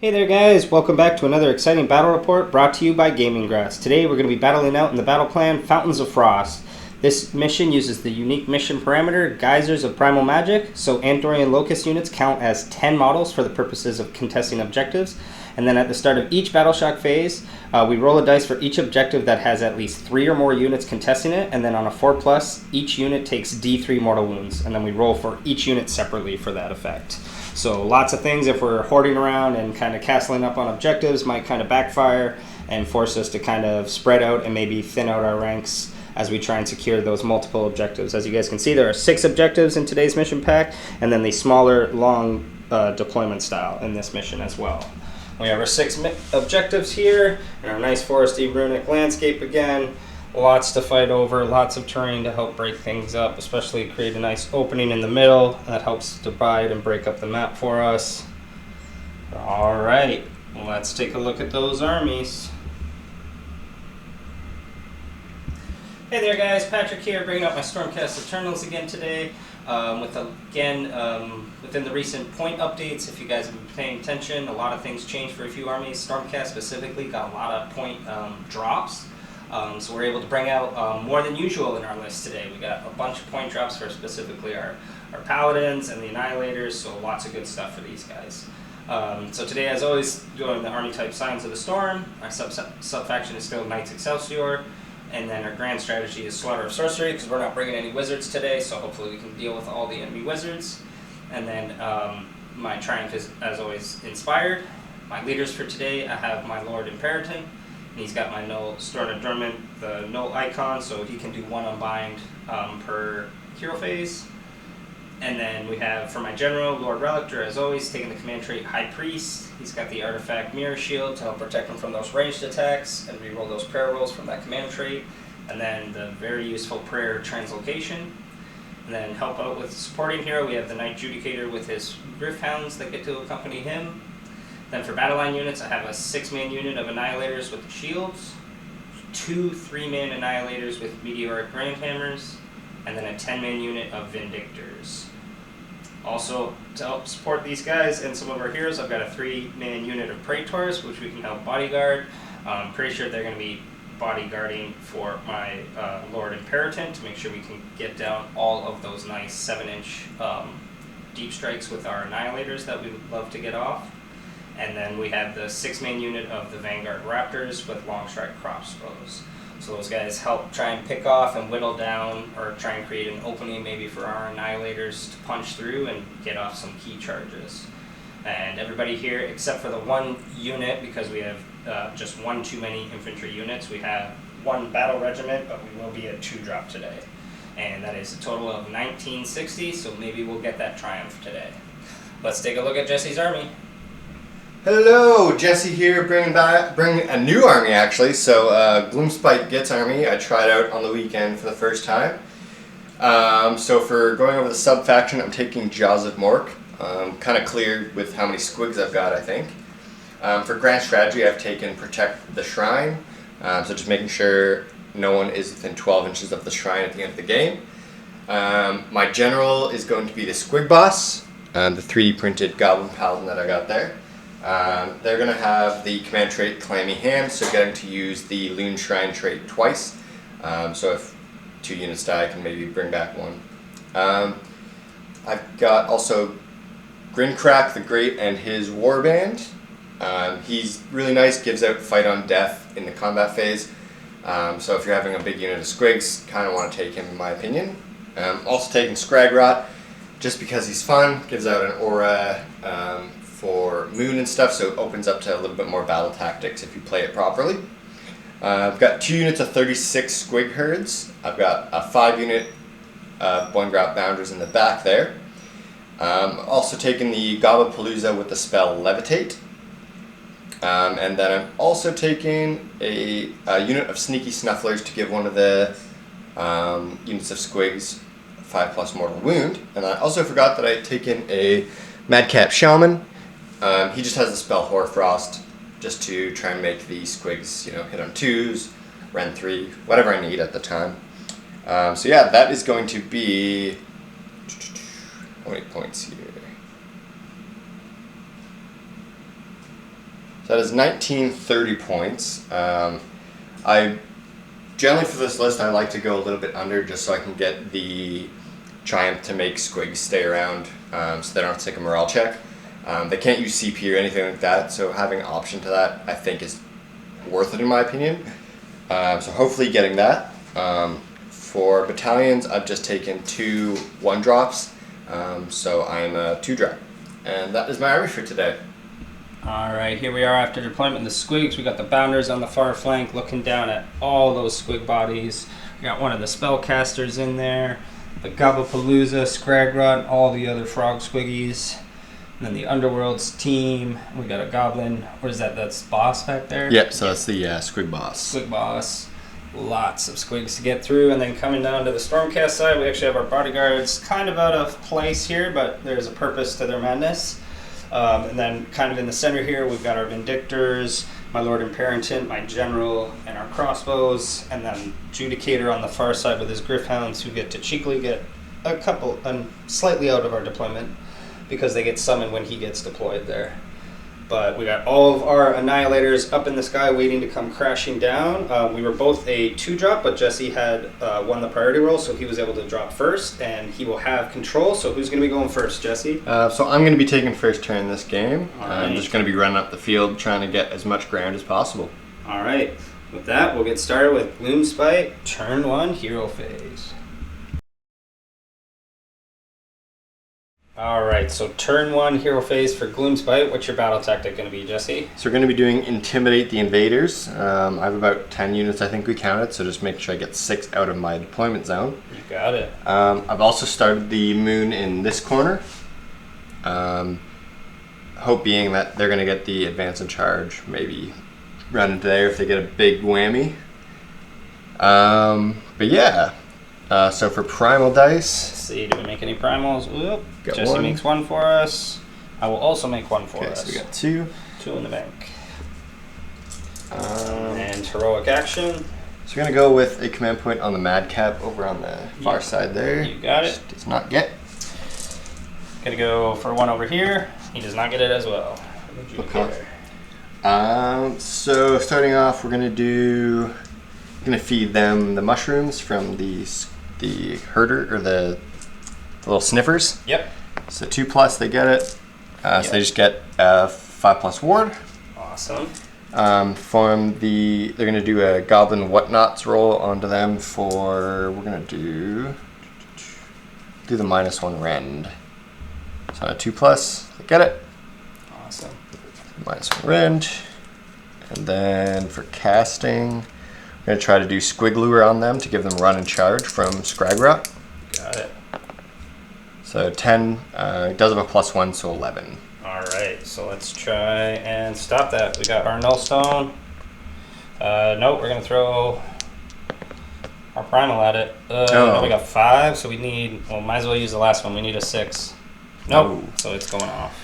Hey there guys, welcome back to another exciting battle report brought to you by Gaming Grass. Today we're going to be battling out in the battle plan Fountains of Frost. This mission uses the unique mission parameter Geysers of Primal Magic, so Andorian Locust units count as 10 models for the purposes of contesting objectives. And then at the start of each Battle Shock phase, we roll a dice for each objective that has at least 3 or more units contesting it, and then on a 4+, each unit takes D3 mortal wounds, and then we roll for each unit separately for that effect. So lots of things, if we're hoarding around and kind of castling up on objectives, might kind of backfire and force us to kind of spread out and maybe thin out our ranks as we try and secure those multiple objectives. As you guys can see, there are 6 objectives in today's mission pack, and then the smaller, long deployment style in this mission as well. We have our 6 objectives here, and our nice foresty runic landscape again. Lots to fight over, lots of terrain to help break things up, especially create a nice opening in the middle. That helps divide and break up the map for us. Alright, let's take a look at those armies. Hey there guys, Patrick here, bringing up my Stormcast Eternals again today. Within the recent point updates, if you guys have been paying attention, a lot of things changed for a few armies. Stormcast specifically got a lot of point drops. So we're able to bring out more than usual in our list today. We got a bunch of point drops for specifically our Paladins and the Annihilators, so lots of good stuff for these guys. So today, as always, going the army type Signs of the Storm. Our sub-faction is still Knights Excelsior. And then our grand strategy is Slaughter of Sorcery, because we're not bringing any wizards today, so hopefully we can deal with all the enemy wizards. And then my triumph is, as always, Inspired. My leaders for today, I have my Lord Imperator. He's got my Null Storm Dormant, the Null icon, so he can do 1 unbind per hero phase. And then we have, for my general, Lord Relictor, as always, taking the command trait High Priest. He's got the artifact Mirror Shield to help protect him from those ranged attacks and reroll those prayer rolls from that command trait. And then the very useful Prayer Translocation. And then help out with supporting hero, we have the Knight Judicator with his Gryph-hounds that get to accompany him. Then for battle line units, I have a 6-man unit of Annihilators with the shields, 2 3-man Annihilators with Meteoric Grandhammers, and then a 10-man unit of Vindictors. Also, to help support these guys and some of our heroes, I've got a 3-man unit of Praetors, which we can help bodyguard. I'm pretty sure they're going to be bodyguarding for my Lord Imperator to make sure we can get down all of those nice 7-inch deep strikes with our Annihilators that we would love to get off. And then we have the 6-man unit of the Vanguard Raptors with Long Strike Crossbows. So those guys help try and pick off and whittle down, or try and create an opening maybe for our Annihilators to punch through and get off some key charges. And everybody here, except for the 1 unit, because we have just 1 too many infantry units, we have 1 battle regiment, but we will be at 2 drop today. And that is a total of 1960, so maybe we'll get that triumph today. Let's take a look at Jesse's army. Hello, Jesse here, bringing a new army actually. So Gloomspite Gitz army, I tried out on the weekend for the first time. So for going over the sub-faction, I'm taking Jaws of Mork. Kind of clear with how many squigs I've got, I think. For grand strategy, I've taken Protect the Shrine. So just making sure no one is within 12 inches of the shrine at the end of the game. My general is going to be the Squig Boss, the 3D printed Goblin Paladin that I got there. They're going to have the command trait Clammy Hand, so getting to use the Loon Shrine trait twice. So if 2 units die, I can maybe bring back 1. I've got also Grincrack the Great and his Warband. He's really nice, gives out Fight on Death in the combat phase. So if you're having a big unit of squigs, kind of want to take him in my opinion. Also taking Scragrot, just because he's fun, gives out an aura for moon and stuff, so it opens up to a little bit more battle tactics if you play it properly. I've got 2 units of 36 squig herds. I've got a 5 unit Boingrout Bounders in the back there. Also taking the Gobapalooza with the spell Levitate. And then I'm also taking a unit of Sneaky Snufflers to give one of the units of squigs 5+ mortal wound. And I also forgot that I had taken a Madcap Shaman. He just has the spell Hoarfrost, just to try and make the squigs, hit on 2s, Ren 3, whatever I need at the time. So yeah, that is going to be, how many points here? That is 1930 points. I generally for this list I like to go a little bit under just so I can get the Triumph to make Squigs stay around, so they don't have to take a morale check. They can't use CP or anything like that, so having an option to that I think is worth it in my opinion. So hopefully getting that. For battalions, I've just taken 2 1-drops, so I'm a 2-drop. And that is my army for today. Alright, here we are after deployment of the Squigs. We got the Bounders on the far flank looking down at all those Squig bodies. We got one of the Spellcasters in there, the Gobblepalooza, Scragrot, all the other Frog Squiggies. And then the Underworld's team. We got a Goblin. What is that? That's Boss back there? Yep, so that's the Squig Boss. Squig Boss. Lots of Squigs to get through. And then coming down to the Stormcast side, we actually have our bodyguards kind of out of place here, but there's a purpose to their madness. And then kind of in the center here, we've got our Vindictors, my Lord Imperatant, my General, and our crossbows. And then Judicator on the far side with his Griffhounds, who get to cheekily get a couple, slightly out of our deployment, because they get summoned when he gets deployed there. But we got all of our Annihilators up in the sky waiting to come crashing down. We were both a 2-drop, but Jesse had won the priority roll, so he was able to drop first, and he will have control. So who's going to be going first, Jesse? So I'm going to be taking first turn this game. Right. I'm just going to be running up the field trying to get as much ground as possible. All right. With that, we'll get started with Gloomspite, turn 1, hero phase. Alright, so turn 1, hero phase for Gloomspite. What's your battle tactic going to be, Jesse? So we're going to be doing Intimidate the Invaders. I have about 10 units I think we counted, so just make sure I get 6 out of my deployment zone. You got it. I've also started the moon in this corner. Hope being that they're going to get the advance and charge, maybe run into there if they get a big whammy. But yeah. So for primal dice, Let's see, do we make any primals? Oop. Got Jesse 1. makes 1 for us. I will also make 1 for okay, us. so we got 2. 2 in the bank. And heroic action. So we're gonna go with a command point on the Madcap over on the far side there. You got it. Just does not get. Gonna go for 1 over here. He does not get it as well. Okay. So starting off, we're gonna feed them the mushrooms from the herder or the little sniffers. Yep. So 2+, they get it. So they just get 5+ ward. Awesome. They're gonna do a goblin whatnots roll onto them for. We're gonna do the -1 rend. So on a 2+, they get it. Awesome. -1 rend, and then for casting. I'm going to try to do Squig Lure on them to give them run and charge from Scragrot. Got it. So 10, it does have a +1, so 11. Alright, so let's try and stop that. We got our Nullstone. Nope, we're going to throw our Primal at it. No, we got 5, so we need, well, might as well use the last one. We need a 6. Nope, so it's going off.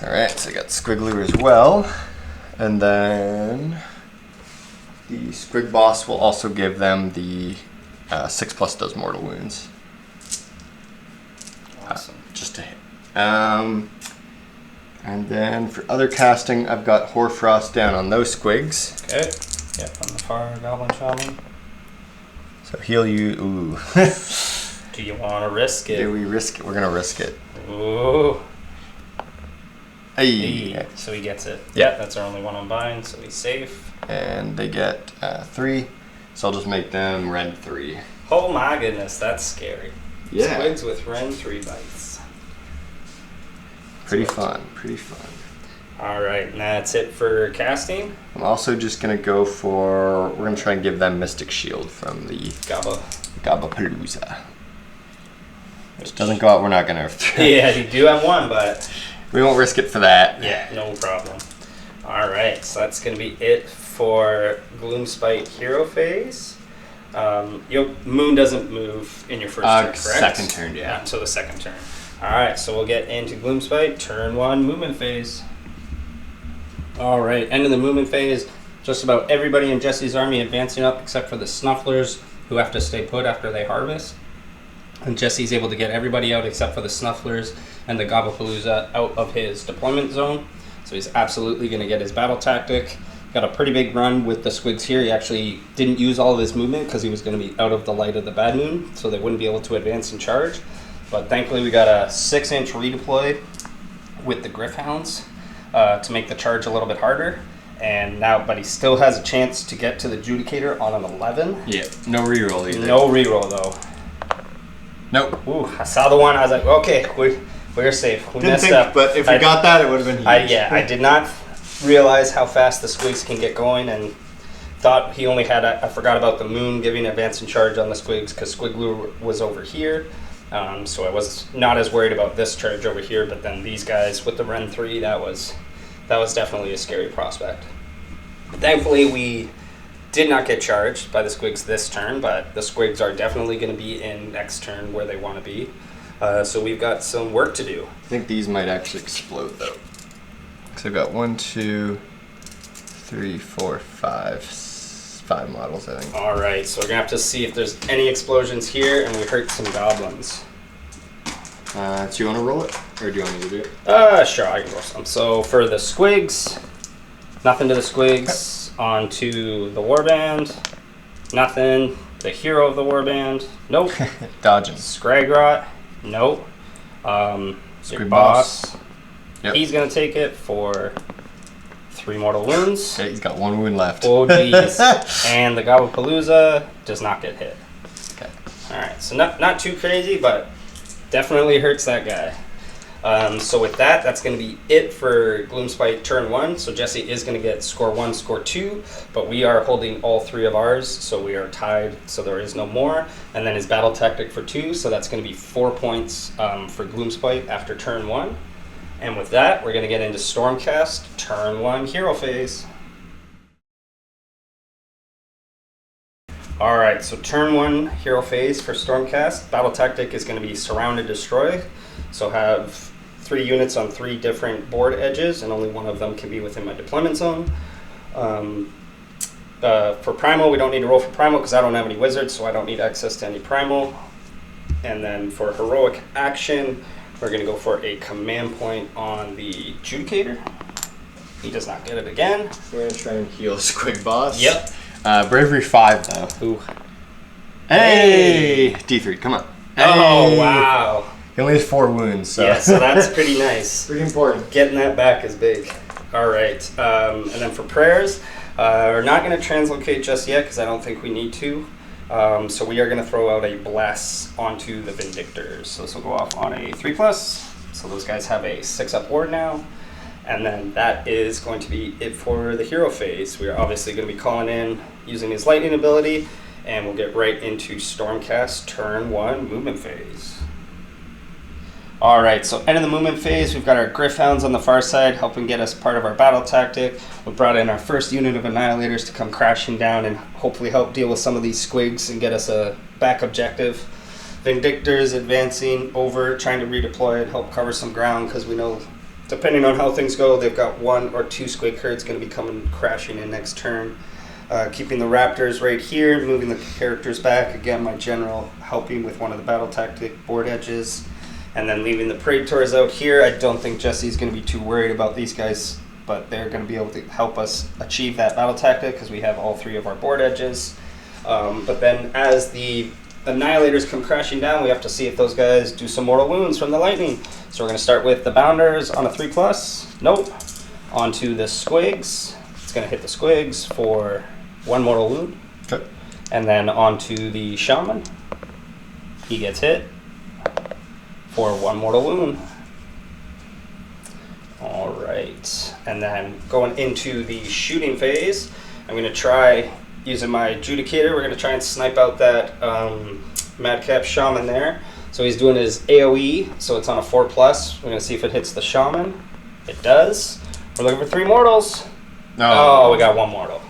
Alright, so I got Squig Lure as well. And then the Squig Boss will also give them the 6+ does mortal wounds. Awesome. Just to hit. And then for other casting, I've got Hoarfrost down on those Squigs. Okay. Yep, on the far Goblin Shaman. So heal you. Ooh. Do you want to risk it? Do we risk it? We're going to risk it. Ooh. Hey. Hey. So he gets it. Yeah. Yep, that's our only one on bind, so he's safe. And they get 3, so I'll just make them rend 3. Oh my goodness, that's scary. Yeah. Squigs with rend 3 bites. Pretty fun, pretty fun. Alright, and that's it for casting. I'm also just going to go for, we're going to try and give them Mystic Shield from the Gobblepalooza. Which doesn't go out, we're not going to. Yeah, you do have 1, but we won't risk it for that. yeah, no problem. Alright, so that's going to be it for Gloomspite hero phase. Moon doesn't move in your first turn, correct? Second turn, yeah. So the second turn. Alright, so we'll get into Gloomspite, turn 1, movement phase. Alright, end of the movement phase. Just about everybody in Jesse's army advancing up except for the Snufflers, who have to stay put after they harvest. And Jesse's able to get everybody out except for the Snufflers and the Gobblepalooza out of his deployment zone. So he's absolutely going to get his battle tactic. Got a pretty big run with the squigs here. He actually didn't use all of his movement because he was going to be out of the light of the bad moon, so they wouldn't be able to advance and charge. But thankfully we got a 6-inch redeploy with the Griffhounds to make the charge a little bit harder. And now, but he still has a chance to get to the Judicator on an 11. Yeah, no reroll either. No reroll though. Nope. Ooh, I saw the one. I was like, okay, we're safe. We messed up. But if we got that, it would have been huge. I did not realize how fast the squigs can get going, and thought he only had. I forgot about the moon giving advance and charge on the squigs because Squiglu was over here. So I was not as worried about this charge over here. But then these guys with the Ren 3, that was definitely a scary prospect. Thankfully, we did not get charged by the squigs this turn, but the squigs are definitely going to be in next turn where they want to be. So we've got some work to do. I think these might actually explode though. So I've got 1, 2, 3, 4, 5 models, I think. All right, so we're going to have to see if there's any explosions here, and we hurt some goblins. Do you want to roll it, or do you want me to do it? Sure, I can roll some. So for the squigs, nothing to the squigs. On to the warband, nothing. The hero of the warband, nope. Dodging. Scragrot, nope. Your boss, yep. He's going to take it for 3 mortal wounds. Okay, he's got 1 wound left. Oh, geez. And the Gobblepalooza does not get hit. Okay. All right, so not too crazy, but definitely hurts that guy. So with that, that's going to be it for Gloomspite turn 1. So Jesse is going to get score 1, score 2, but we are holding all 3 of ours, so we are tied, so there is no more. And then his battle tactic for 2, so that's going to be 4 points for Gloomspite after turn 1. And with that, we're going to get into Stormcast turn 1 hero phase. All right, so turn 1 hero phase for Stormcast. Battle tactic is going to be surround and destroy. So have 3 units on 3 different board edges, and only one of them can be within my deployment zone. For Primal, we don't need to roll for Primal because I don't have any wizards, so I don't need access to any Primal. And then for heroic action, we're going to go for a command point on the Judicator. He does not get it again. We're going to try and heal Squig Boss. Yep. Bravery 5 though. Ooh. Hey! D3, come on. Oh, Hey. wow. He only has 4 wounds, so. Yeah, so that's pretty nice. Pretty important. Getting that back is big. All right. And then for prayers, we're not going to translocate just yet because I don't think we need to. So we are going to throw out a bless onto the Vindictors. So this will go off on a 3+. So those guys have a 6-up ward now. And then that is going to be it for the hero phase. We are obviously going to be calling in using his lightning ability, and we'll get right into Stormcast turn 1 movement phase. All right, so end of the movement phase, we've got our Griffhounds on the far side helping get us part of our battle tactic. We brought in our first unit of Annihilators to come crashing down and hopefully help deal with some of these squigs and get us a back objective. Vindictors advancing over, trying to redeploy and help cover some ground because we know, depending on how things go, they've got 1 or 2 squig herds going to be coming crashing in next turn. Keeping the Raptors right here, moving the characters back. Again, my general helping with one of the battle tactic board edges. And then leaving the Praetors out here. I don't think Jesse's going to be too worried about these guys, but they're going to be able to help us achieve that battle tactic because we have all 3 of our board edges. But then as the Annihilators come crashing down, we have to see if those guys do some mortal wounds from the lightning. So we're going to start with the Bounders on a 3+. Nope. Onto the Squigs. It's going to hit the Squigs for 1 mortal wound. Okay. And then onto the Shaman. He gets hit for 1 mortal wound. All right. And then going into the shooting phase, I'm going to try using my Judicator. We're going to try and snipe out that Madcap Shaman there. So he's doing his AoE, so it's on a 4+. We're going to see if it hits the Shaman. It does. We're looking for 3 mortals. No. Oh, we got 1 mortal.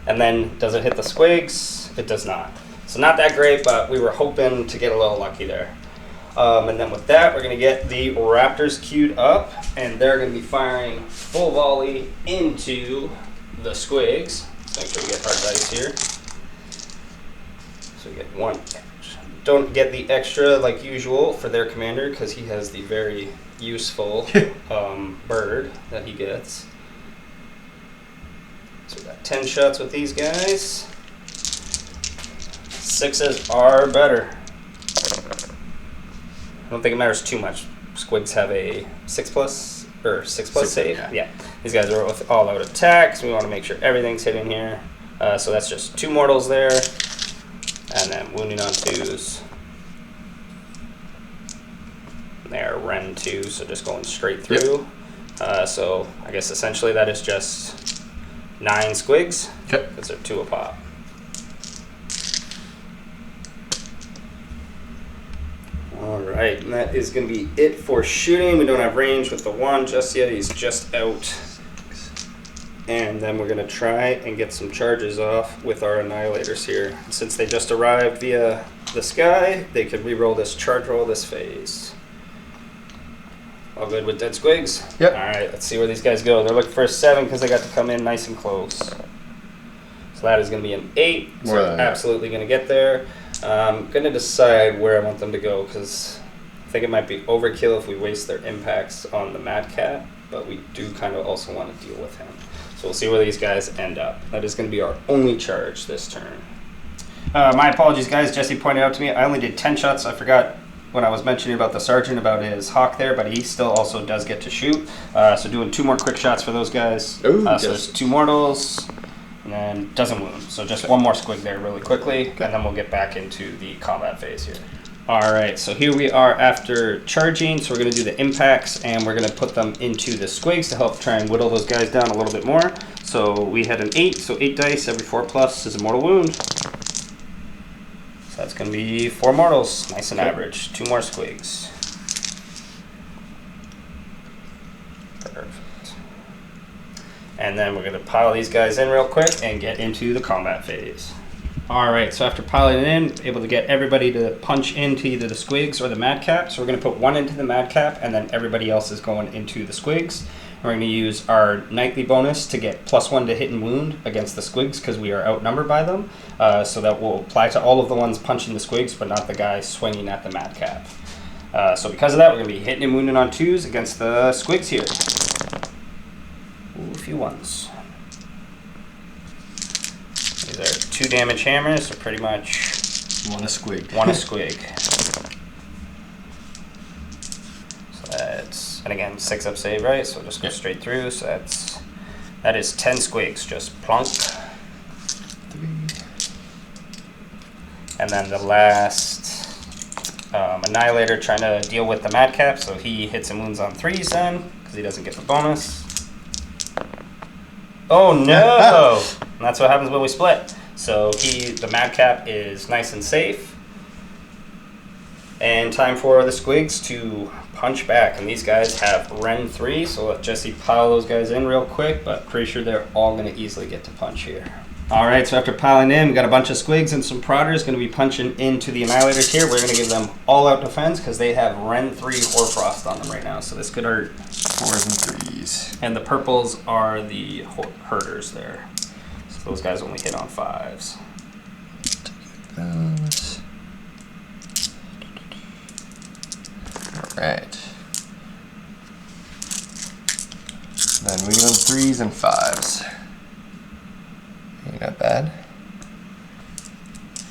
And then does it hit the Squigs? It does not. So not that great, but we were hoping to get a little lucky there. And then with that, we're going to get the Raptors queued up, and they're going to be firing full volley into the Squigs. Let's make sure we get our dice here. So we get 1, don't get the extra like usual for their commander because he has the very useful bird that he gets. So we got 10 shots with these guys. 6s are better. I don't think it matters too much. Squigs have a 6+ or 6+ save. Yeah. These guys are with all out attacks. We want to make sure everything's hitting here. So that's just 2 mortals there. And then wounding on 2s. They're Ren 2, so just going straight through. Yep. So I guess essentially that is just 9 squigs. Okay. Because they're 2 a pop. Alright, and that is going to be it for shooting. We don't have range with the 1 just yet. He's just out. And then we're going to try and get some charges off with our Annihilators here. Since they just arrived via the sky, they could reroll this charge roll this phase. All good with dead squigs? Yep. Alright, let's see where these guys go. They're looking for a 7 because they got to come in nice and close. So that is going to be an 8. So absolutely going to get there. I'm going to decide where I want them to go because I think it might be overkill if we waste their impacts on the Madcap, but we do kind of also want to deal with him. So we'll see where these guys end up. That is going to be our only charge this turn. My apologies, guys. Jesse pointed out to me I only did 10 shots. I forgot when I was mentioning about the sergeant about his hawk there, but he still also does get to shoot. So doing 2 more quick shots for those guys. Ooh, so there's 2 mortals. And then doesn't wound. So just 1 more squig there really quickly, and then we'll get back into the combat phase here. Alright, so here we are after charging. So we're going to do the impacts, and we're going to put them into the squigs to help try and whittle those guys down a little bit more. So we had an 8, so 8 dice, every 4+ is a mortal wound. So that's going to be 4 mortals, nice and average. 2 more squigs. Perfect. And then we're going to pile these guys in real quick and get into the combat phase. Alright, so after piling it in, able to get everybody to punch into either the squigs or the madcap. So we're going to put 1 into the madcap, and then everybody else is going into the squigs. And we're going to use our nightly bonus to get +1 to hit and wound against the squigs because we are outnumbered by them. So that will apply to all of the ones punching the squigs, but not the guy swinging at the madcap. So because of that, we're going to be hitting and wounding on 2s against the squigs here. Ooh, a few 1s. These are 2 damage hammers, so pretty much 1 a squig. 1 a squig. So that's, and again, 6 up save, right? So just go straight through. So that is 10 squigs, just plunk. 3. And then the last Annihilator trying to deal with the madcap, so he hits and wounds on 3s then, because he doesn't get the bonus. Oh no! And that's what happens when we split. So the madcap is nice and safe. And time for the squigs to punch back. And these guys have Ren 3, so let Jesse pile those guys in real quick, but pretty sure they're all going to easily get to punch here. Alright, so after piling in, we got a bunch of squigs and some prodders going to be punching into the Annihilators here. We're going to give them all-out defense because they have Ren 3 Hoarfrost on them right now, so this could hurt. 4s and 3s. And the purples are the herders there. So those guys only hit on 5s. Those. Alright. Then we go 3s and 5s. Ain't not bad.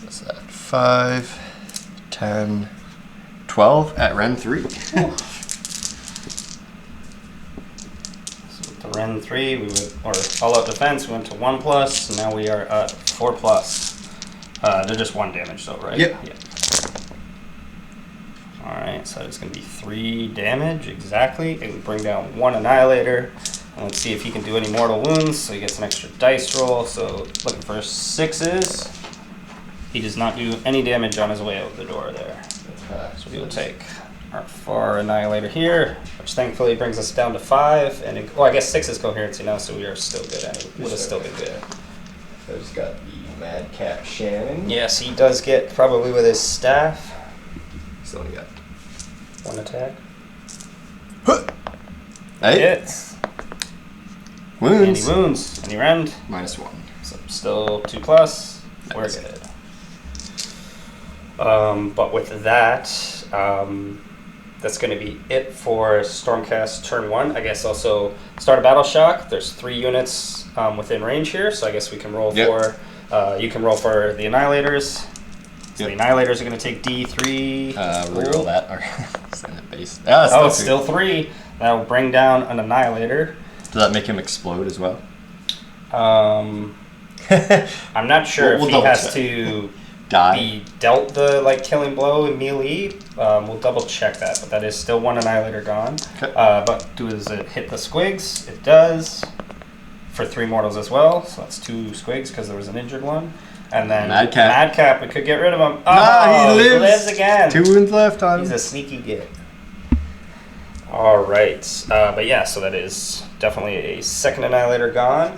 What's that? 5, 10, 12 at Ren 3. Ren 3, or all-out defense, we went to 1+, and now we are at 4+. They're just 1 damage though, right? Yep. Yeah. Alright, so it's going to be 3 damage, exactly. It will bring down 1 Annihilator. And let's see if he can do any mortal wounds, so he gets an extra dice roll. So looking for 6s. He does not do any damage on his way out the door there. So we will take our 4 Annihilator here, which thankfully brings us down to 5. And I guess 6 is coherency now, so we are still good. And it would have still been good. So I just got the Madcap Shannon. Yes, he does get, probably with his staff, Still only got 1 attack. Hey. Hits. Wounds. And he wounds. And he rend. -1. So still 2+. We're good. But with that, that's going to be it for Stormcast turn 1. I guess also start a battle shock. There's 3 units within range here, so I guess we can roll for. You can roll for the Annihilators. So the Annihilators are going to take D3. Reroll that. Send it base. It's still 3. That'll bring down an Annihilator. Does that make him explode as well? I'm not sure if he has to be dealt the killing blow in melee. We'll double check that, but that is still 1 Annihilator gone. Okay. But does it hit the SQUIGS? It does. For 3 mortals as well, so that's 2 SQUIGs because there was an injured one. And then Madcap, we could get rid of him. Oh, he lives again. 2 wounds left on him. He's a sneaky git. All right, but yeah, so that is definitely a 2nd Annihilator gone.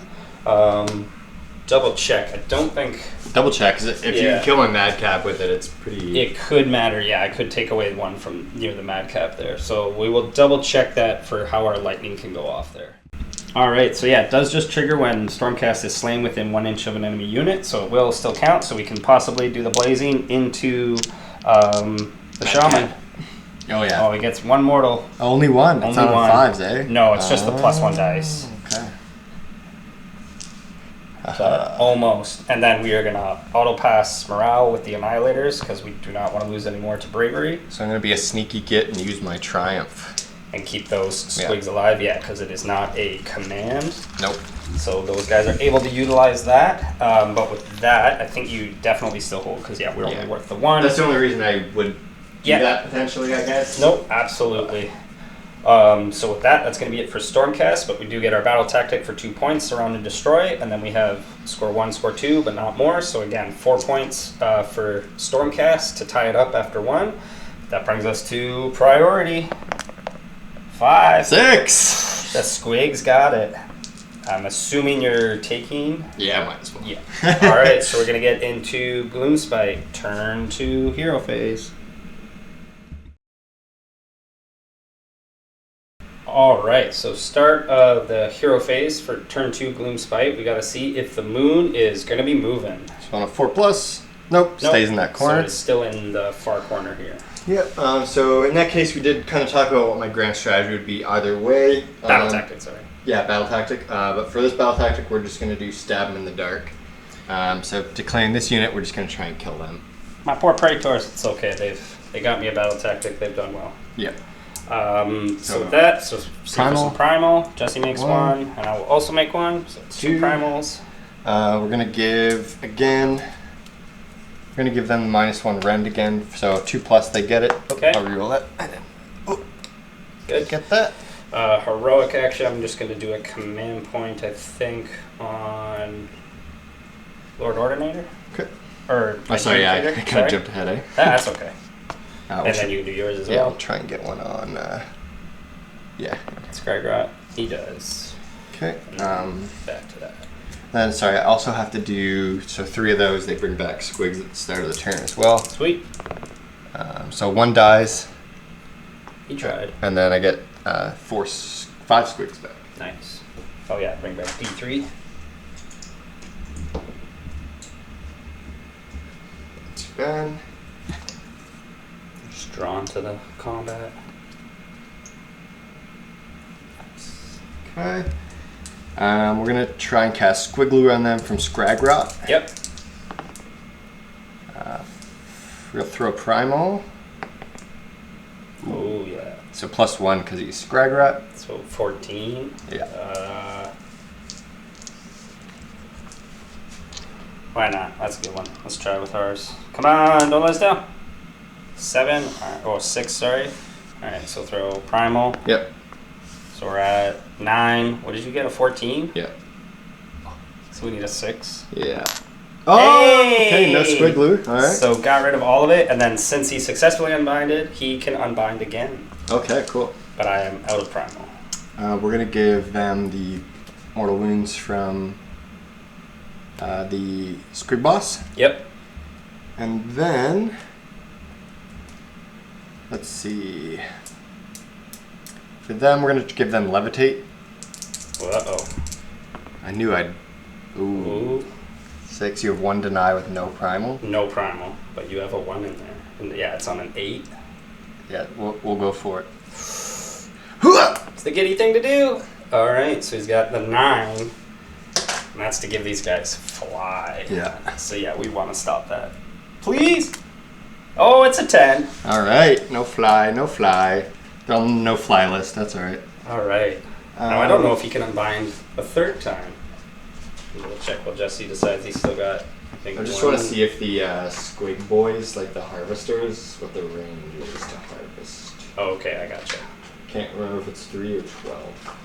Double check. I don't think. Double check, because if you kill my Madcap with it, it's pretty. It could matter. Yeah, I could take away 1 from the Madcap there. So we will double check that for how our lightning can go off there. All right, so yeah, it does just trigger when Stormcast is slain within 1 inch of an enemy unit, so it will still count. So we can possibly do the blazing into the shaman. Oh yeah. Oh, he gets 1 mortal. Only 1. It's not on 5s, eh? No, it's just the +1 dice. Okay. So almost. And then we are gonna auto pass morale with the Annihilators because we do not want to lose any more to bravery. So I'm gonna be a sneaky git and use my triumph. And keep those SQUIGs alive, because it is not a command. Nope. So those guys are able to utilize that. But with that, I think you definitely still hold, because we're only worth the 1. That's the only reason I would do that potentially, I guess. Nope, absolutely. So with that, that's going to be it for Stormcast, but we do get our battle tactic for 2 points, surround and destroy, and then we have score 1, score 2, but not more. So again, 4 points for Stormcast to tie it up after 1. That brings us to priority. 5. 6. The SQUIGs got it. I'm assuming you're taking. Yeah, might as well. Yeah. All right, so we're gonna get into Gloomspite. Turn to hero phase. All right, so start of the hero phase for turn 2 Gloomspite. We got to see if the moon is gonna be moving. So on a 4+. Nope. Stays in that corner. So it's still in the far corner here. Yeah, so in that case, we did kind of talk about what my grand strategy would be either way. Battle tactic, sorry. Yeah, battle tactic. But for this battle tactic, we're just going to do stab them in the dark. So to claim this unit, we're just going to try and kill them. My poor Praetors, it's okay. They got me a battle tactic. They've done well. Yeah. So with that, so some primal. Jesse makes 1, and I will also make 1. So it's 2 primals. We're going to give, again... We're going to give them -1 rend again, so 2+, they get it. Okay. I'll reroll that. And then, good. Get that. Heroic action, I'm just going to do a command point, I think, on Lord Ordinator? Okay. Or sorry, I kind of jumped ahead, eh? That's okay. And then you can do yours as well. Yeah, I'll try and get one on, Skygrot, he does. Okay. Back to that. Then, sorry, I also have to do, so 3 of those, they bring back SQUIGs at the start of the turn as well. Sweet. So 1 dies. He tried. And then I get 5 SQUIGs back. Nice. Oh yeah, bring back D3. Too bad. Just drawn to the combat. Okay. We're going to try and cast Squigloo on them from Scragrot. Yep. We'll throw Primal. Oh, yeah. So +1 because he's Scragrot. So 14. Yeah. Why not? That's a good one. Let's try with ours. Come on, don't let us down. 7. Or 6, sorry. Alright, so throw Primal. Yep. So we're at 9. What did you get? A 14? Yeah. So we need a 6. Yeah. Oh, okay, no Squigloo. All right. So got rid of all of it, and then since he successfully unbinded, he can unbind again. Okay, cool. But I am out of primal. We're going to give them the mortal wounds from the Squig boss. Yep. And then, let's see. For them, we're going to give them Levitate. Uh-oh. I knew I'd... Ooh. Ooh. 6. You have 1 deny with no primal. No primal, but you have a 1 in there. And yeah, it's on an 8. Yeah, we'll go for it. It's the giddy thing to do. All right, so he's got the 9. And that's to give these guys fly. Yeah. So yeah, we want to stop that. Please. Oh, it's a 10. All right, no fly, no fly. They're on the no fly list. That's all right. All right. Now I don't know if he can unbind a 3rd time. We'll check while Jesse decides he's still got. I think I just one. want to see if the squig boys, like the harvesters, what the range is to harvest. Oh, okay, I gotcha. Can't remember if it's 3 or 12.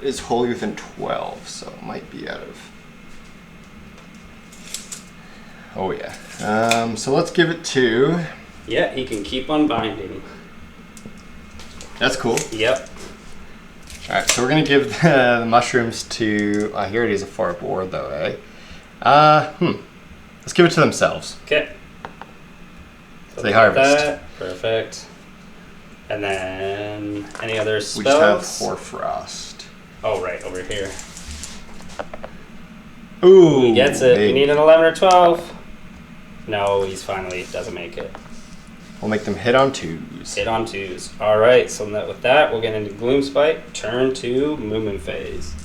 It is wholly within 12, so it might be out of. Oh yeah. So let's give it to. Yeah, he can keep unbinding. That's cool. Yep. All right, so we're gonna give the mushrooms to. He already has a 4 board though, eh? Let's give it to themselves. Okay. So they harvest. That. Perfect. And then any other spells? We just have 4 frost. Oh, right, over here. Ooh. He gets it. We need an 11 or 12. No, he's finally doesn't make it. We'll make them hit on 2s. Hit on 2s. All right, so with that, we'll get into Gloomspite. Turn to Movement Phase.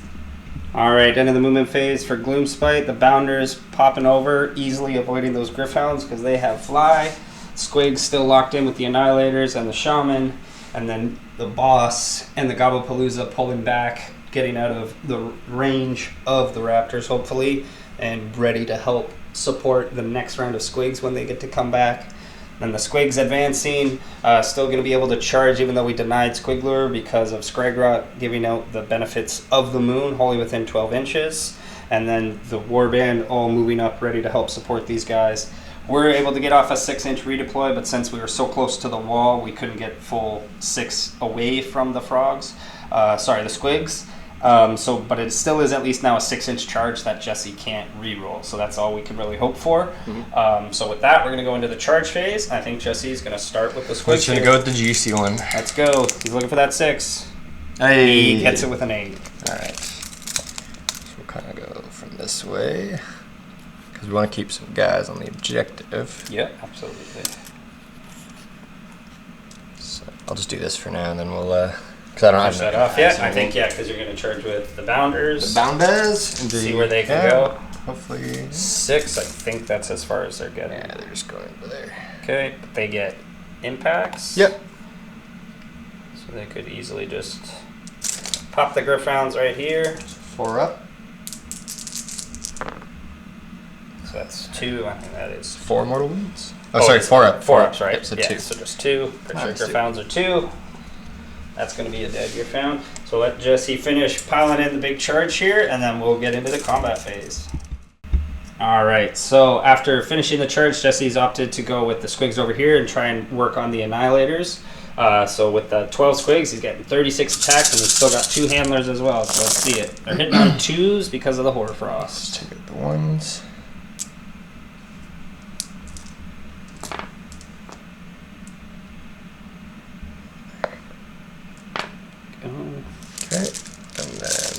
All right, into the movement phase for Gloomspite. The Bounders popping over, easily avoiding those Griffhounds because they have fly. Squigs still locked in with the Annihilators and the Shaman. And then the boss and the Gobblepalooza pulling back, getting out of the range of the Raptors, hopefully, and ready to help support the next round of Squigs when they get to come back. Then the Squigs advancing, still going to be able to charge even though we denied Squiglure because of Scragrot giving out the benefits of the moon wholly within 12 inches. And then the Warband all moving up, ready to help support these guys. We're able to get off a 6-inch redeploy, but since we were so close to the wall, we couldn't get full 6 away from the frogs. The Squigs. But it still is at least now a 6-inch charge that Jesse can't reroll. So that's all we can really hope for. Mm-hmm. So with that, we're going to go into the charge phase. I think Jesse's going to start with the Squigs. We're going to go with the juicy one. Let's go. He's looking for that 6. Hey. He gets it with an 8. All right. So we'll kind of go from this way because we want to keep some guys on the objective. Yeah, absolutely. So I'll just do this for now, and then we'll. Because I don't have that off yet. I think because you're going to charge with the Bounders. The Bounders. See where they can go. Hopefully 6. I think that's as far as they're getting. Yeah, they're just going over there. Okay, but they get impacts. Yep. So they could easily just pop the Griffhounds right here. 4 up. So that's 2. I think that is 4 mortal wounds. Oh, sorry, 4 up. 4 ups, right? Yep, so 2. So just 2. Pretty sure Griffhounds are 2. That's going to be a dead Griffhound. So let Jesse finish piling in the big charge here, and then we'll get into the combat phase. All right, so after finishing the charge, Jesse's opted to go with the Squigs over here and try and work on the Annihilators. So with the 12 Squigs, he's getting 36 attacks, and he's still got 2 handlers as well, so let's see it. They're hitting on 2s because of the Hoarfrost. Take out the 1s. Okay, and then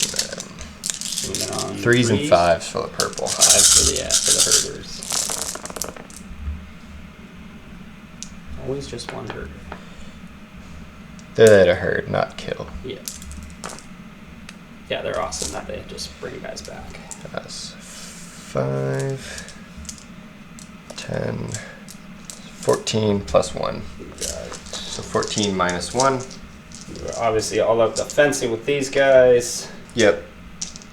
3s and 5s for the purple. 5 for the herders. Always just one herder. They're there to herd, not kill. Yeah. Yeah, they're awesome. That they just bring guys back. That's 5, 10, 14 plus 1. So 14 minus 1. We're obviously all up the fencing with these guys. Yep.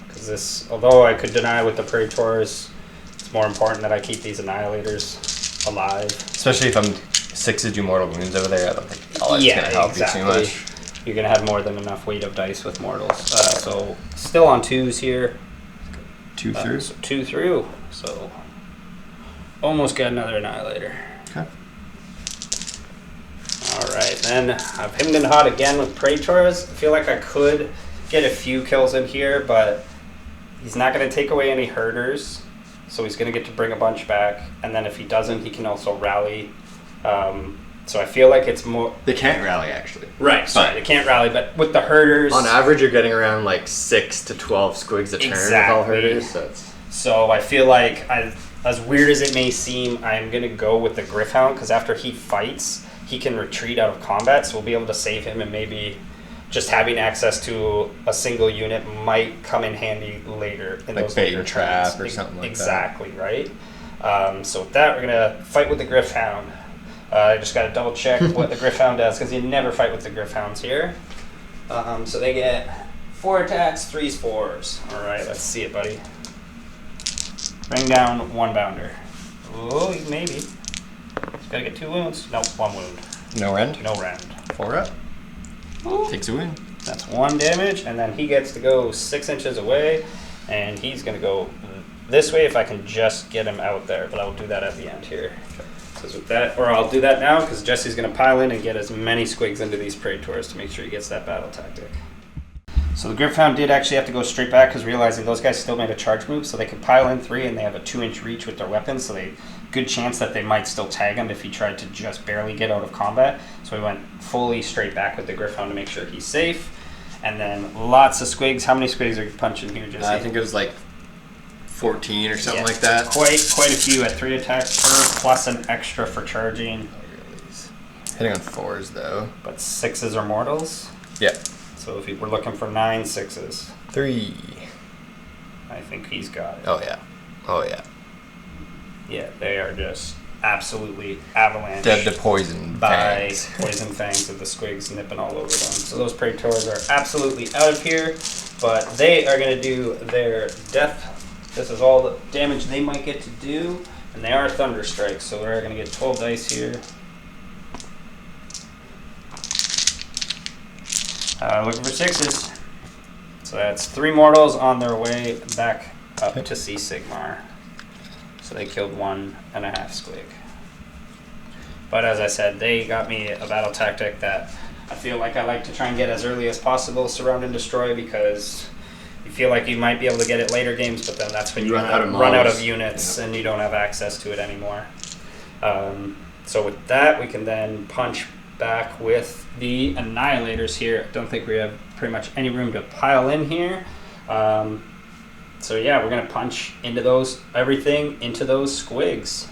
Because this, although I could deny with the Praetors, it's more important that I keep these Annihilators alive. Especially if I'm 6 do mortal wounds over there, I don't think all that's going to help you too much. You're going to have more than enough weight of dice with mortals. So still on 2s here. 2 through? So 2 through. So almost got another Annihilator. Okay. Alright, then I've hemmed and hawed again with Praetors. I feel like I could get a few kills in here, but he's not going to take away any herders, so he's going to get to bring a bunch back. And then if he doesn't, he can also rally So I feel like it's more... They can't rally, actually. Right, sorry, they can't rally, but with the herders... On average, you're getting around like 6 to 12 squigs a turn with all herders. So I feel like, as weird as it may seem, I'm going to go with the Gryph-hound, because after he fights, he can retreat out of combat, so we'll be able to save him, and maybe just having access to a single unit might come in handy later in like those bait later and trap turns. or something like exactly, that. Exactly, right? So with that, we're going to fight with the Gryph-hound. I just got to double check what the Gryph-hound does, because you never fight with the Gryph-hounds here. So they get 4 attacks, 3s, 4s. All right, let's see it, buddy. Bring down 1 bounder. Oh, maybe. He's got to get 2 wounds. Nope, 1 wound. No rend? No rend. 4 up. Ooh. Takes a win. That's 1 damage, and then he gets to go 6 inches away, and he's going to go this way if I can just get him out there, but I'll do that at the end here. Because with that, or I'll do that now, because Jesse's going to pile in and get as many squigs into these Praetors to make sure he gets that battle tactic. So the Gryph-hound did actually have to go straight back, because realizing those guys still made a charge move, so they could pile in 3, and they have a 2-inch reach with their weapons, so they good chance that they might still tag him if he tried to just barely get out of combat. So we went fully straight back with the Gryph-hound to make sure he's safe. And then lots of squigs. How many squigs are you punching here, Jesse? I think it was like 14 or something like that. Quite a few at 3 attacks per, plus an extra for charging. Hitting on 4s though. But 6s are mortals? Yeah. So if we're looking for 9 6s. 3. I think he's got it. Oh yeah. Oh yeah. Yeah, they are just absolutely avalanche. Dead to poison by fangs. poison fangs of the squigs nipping all over them. So those Praetors are absolutely out of here, but they are going to do their death. This is all the damage they might get to do, and they are Thunder Strikes, so they're going to get 12 dice here. Looking for 6s. So that's 3 mortals on their way back up to see Sigmar. So they killed 1.5 squig. But as I said, they got me a battle tactic that I feel like I like to try and get as early as possible, surround and destroy, because you feel like you might be able to get it later games, but then that's when you run out of units and you don't have access to it anymore. So with that, we can then punch back with the Annihilators here. I don't think we have pretty much any room to pile in here. So yeah, we're going to punch into everything into those squigs.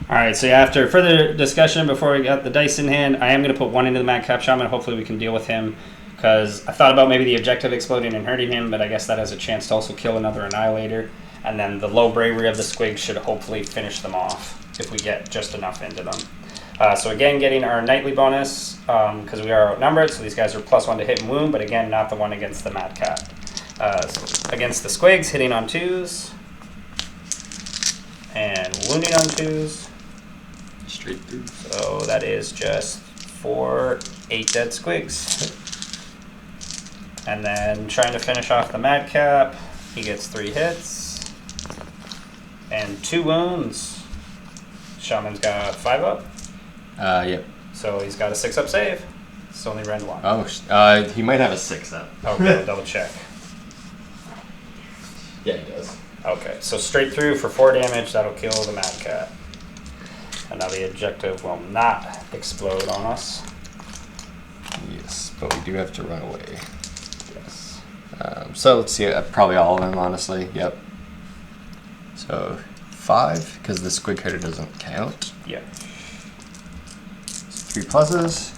Alright, so after further discussion, before we got the dice in hand, I am going to put 1 into the Madcap Shaman. Hopefully we can deal with him, because I thought about maybe the objective exploding and hurting him, but I guess that has a chance to also kill another Annihilator. And then the low bravery of the squigs should hopefully finish them off, if we get just enough into them. So again, getting our nightly bonus, because we are outnumbered, so these guys are +1 to hit and wound, but again, not the one against the Madcap. So against the squigs, hitting on 2s, and wounding on 2s. Straight through. So that is just 4 8 dead squigs. And then trying to finish off the Madcap, he gets 3 hits and 2 wounds. Shaman's got 5 up. Yep. So he's got a 6 up save. It's only rend 1. Oh, he might have a 6 up. Okay, we'll double check. Yeah, he does. Okay, so straight through for 4 damage, that'll kill the Madcap. And now the objective will not explode on us. Yes, but we do have to run away. Yes. So let's see, probably all of them, honestly. Yep. So 5, because the squig hitter doesn't count. Yep. 3 pluses.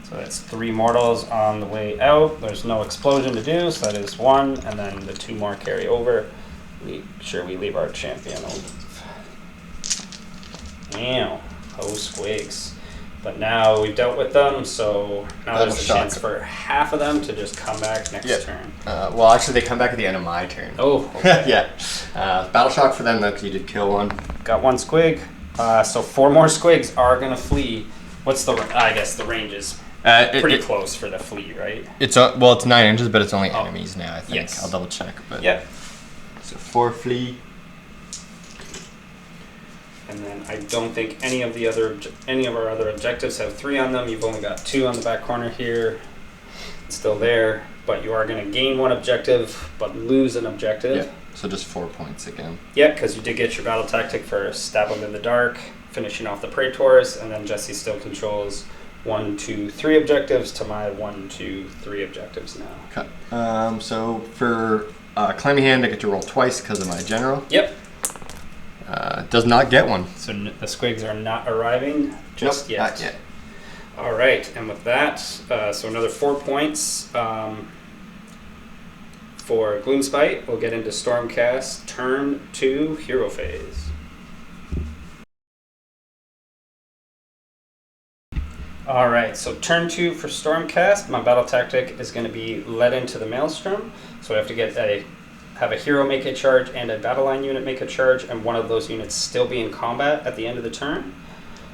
So that's 3 mortals on the way out. There's no explosion to do, so that is 1, and then the 2 more carry over. Make sure we leave our champion alive. Ew, squigs. But now we've dealt with them, so now there's a chance for half of them to just come back next turn. Well, actually, they come back at the end of my turn. Oh, okay. Yeah. Battle shock for them, though, because you did kill 1. Got 1 squig. So 4 more squigs are going to flee. What's the, I guess the range is pretty close for the flee, right? It's 9 inches, but it's only enemies now, I think. Yes. I'll double check. But Yep. So 4 flee. And then I don't think any of our other objectives have 3 on them. You've only got 2 on the back corner here. It's still there, but you are going to gain 1 objective, but lose an objective. Yeah. So just 4 points again. Yeah, because you did get your battle tactic for stab them in the dark, finishing off the Praetors, and then Jesse still controls 1, 2, 3 objectives to my 1, 2, 3 objectives now. Okay. So for Clammy Hand, I get to roll twice because of my general. Yep. Does not get one. So the squigs are not arriving just yet. Not yet. All right, and with that, so another 4 points for Gloomspite. We'll get into Stormcast, turn 2, hero phase. All right, so turn 2 for Stormcast. My battle tactic is going to be led into the Maelstrom. So I have to have a hero make a charge and a battle line unit make a charge, and one of those units still be in combat at the end of the turn.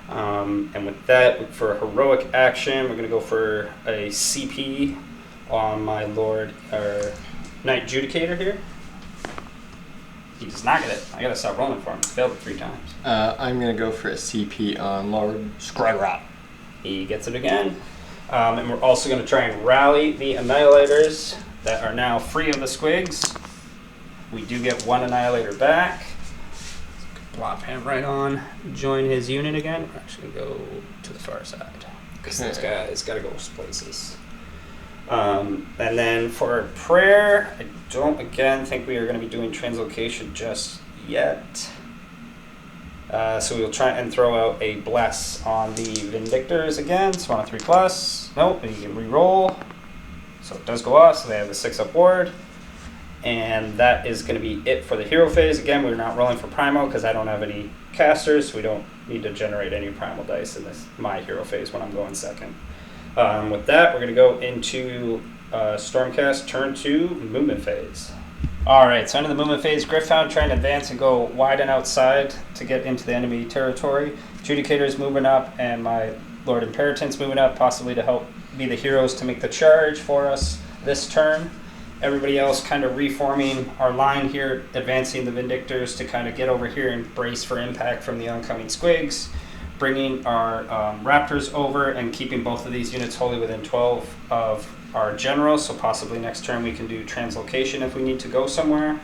And with that, for heroic action, we're going to go for a CP on my Knight Judicator here. He does not get it. I got to stop rolling for him. He failed it 3 times. I'm going to go for a CP on Lord Scrygrot. He gets it again. And we're also going to try and rally the Annihilators that are now free of the squigs. We do get 1 Annihilator back. Plop him right on. Join his unit again. We're actually going to go to the far side because these guys got to go places. And then for prayer, I don't again think we are going to be doing translocation just yet. So we'll try and throw out a bless on the Vindictors again. So on a 3+. Nope, and you can re-roll. So it does go off, so they have a 6-up ward. And that is going to be it for the hero phase. Again, we're not rolling for primal because I don't have any casters, so we don't need to generate any primal dice in my hero phase when I'm going second. With that, we're going to go into Stormcast turn 2 movement phase. Alright, so into the movement phase, Gryph-hound trying to advance and go wide and outside to get into the enemy territory. Judicator is moving up, and my Lord Imperitance moving up, possibly to help be the heroes to make the charge for us this turn. Everybody else kind of reforming our line here, advancing the Vindictors to kind of get over here and brace for impact from the oncoming squigs. Bringing our Raptors over and keeping both of these units wholly within 12 of our general, so possibly next turn we can do translocation if we need to go somewhere.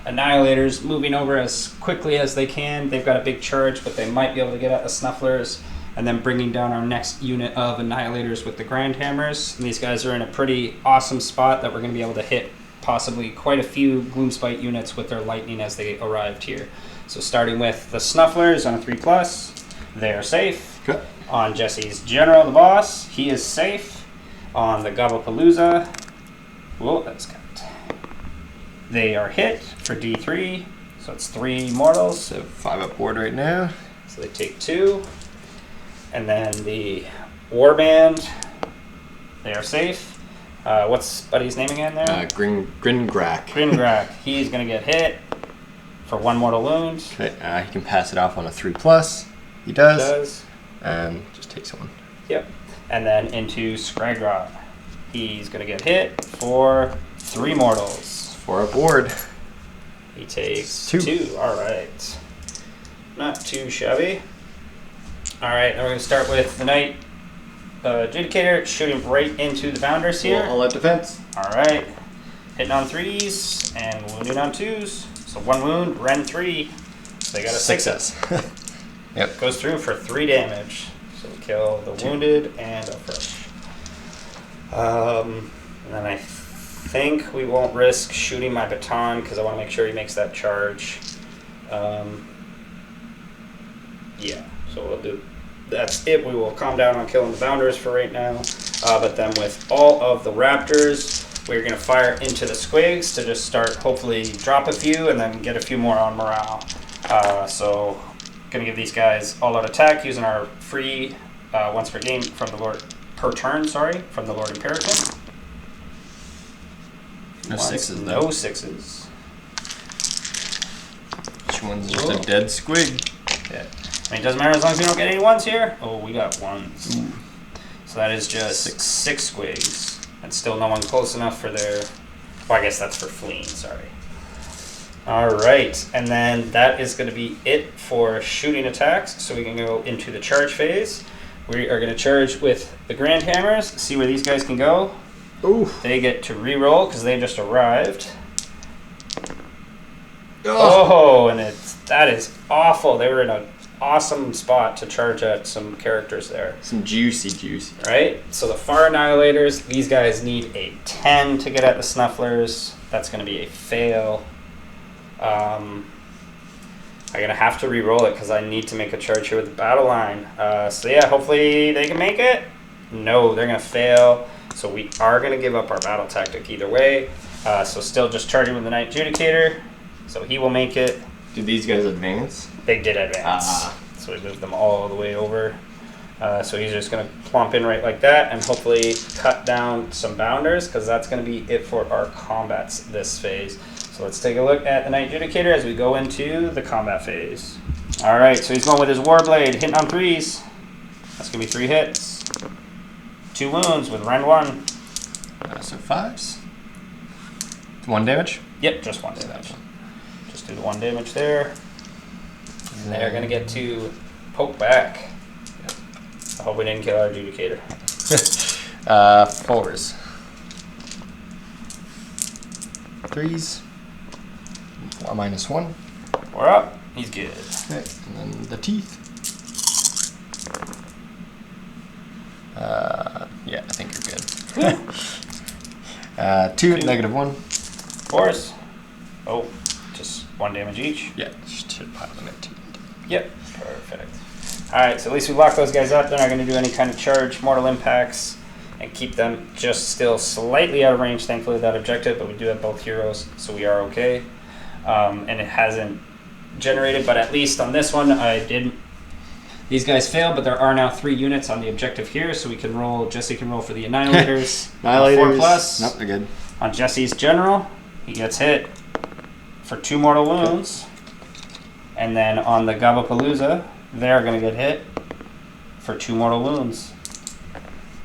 Annihilators moving over as quickly as they can. They've got a big charge, but they might be able to get at the Snufflers. And then bringing down our next unit of Annihilators with the Grand Hammers. And these guys are in a pretty awesome spot that we're going to be able to hit possibly quite a few Gloomspite units with their lightning as they arrived here. So starting with the Snufflers on a 3+, they are safe. Okay. On Jesse's General, the boss, he is safe. On the Gobblepalooza, whoa, that's cut. They are hit for D3, so it's 3 mortals. So 5-up ward right now. So they take 2. And then the Warband, they are safe. What's Buddy's name again there? Gringrak. Gringrak. He's going to get hit for 1 mortal wound. Okay, he can pass it off on a 3+. He does. And just takes 1. Yep. And then into Scrygrot. He's going to get hit for 3 mortals. 4-up ward. He takes 2. All right. Not too shabby. All right, then we're going to start with the Knight Judicator, shooting right into the Bounders here. All out defense. All right. Hitting on 3s and wounding on 2s. So 1 wound, Ren 3. So they got a success. Yep. Goes through for 3 damage. So we kill the 2. wounded and a fresh. And then I think we won't risk shooting my baton because I want to make sure he makes that charge. Yeah, so we'll do. That's it. We will calm down on killing the Bounders for right now. But then with all of the Raptors, we're going to fire into the squigs to just start, hopefully drop a few and then get a few more on morale. So going to give these guys all-out attack using our free once per game from the Lord per turn. Sorry, from the Lord Imperator. No 6s. No 6s. Which one's just a dead squig? Yeah. I mean, it doesn't matter as long as we don't get any 1s here. Oh, we got 1s. Ooh. So that is just 6 squigs. And still no one close enough for their... Well, I guess that's for fleeing, sorry. Alright, and then that is going to be it for shooting attacks. So we can go into the charge phase. We are going to charge with the Grand Hammers, see where these guys can go. Ooh. They get to re-roll because they just arrived. Oh, and that is awful. They were in a awesome spot to charge at some characters there. Some juicy. Right? So the Far Annihilators, these guys need a 10 to get at the Snufflers. That's going to be a fail. I'm going to have to re-roll it because I need to make a charge here with the battle line. So yeah, hopefully they can make it. No, they're going to fail. So we are going to give up our battle tactic either way. So still just charging with the Knight Judicator. So he will make it. Did these guys advance? They did advance. So we moved them all the way over. So he's just going to plump in right like that and hopefully cut down some bounders because that's going to be it for our combats this phase. So let's take a look at the Knight Judicator as we go into the combat phase. All right, so he's going with his Warblade, hitting on 3s. That's going to be 3 hits. 2 wounds with Rend 1. So 5s. 1 damage? Yep, just 1 damage. Just do the 1 damage there. And they're going to get to poke back. I hope we didn't kill our Judicator. 4s. 3s. -1. We're up. He's good. Okay. And then the teeth. Yeah, I think you're good. 2, -1. 4s. Oh, just 1 damage each. Yeah, just hit pile them at 2. Yep, perfect. Alright, so at least we lock those guys up. They're not going to do any kind of charge, mortal impacts, and keep them just still slightly out of range, thankfully, with that objective, but we do have both heroes, so we are okay. And it hasn't generated, but at least on this one, I didn't. These guys failed, but there are now 3 units on the objective here, so we can roll. Jesse can roll for the Annihilators. 4+. Nope, they're good. On Jesse's General, he gets hit for 2 mortal wounds. And then on the Gabapalooza, they're going to get hit for 2 mortal wounds.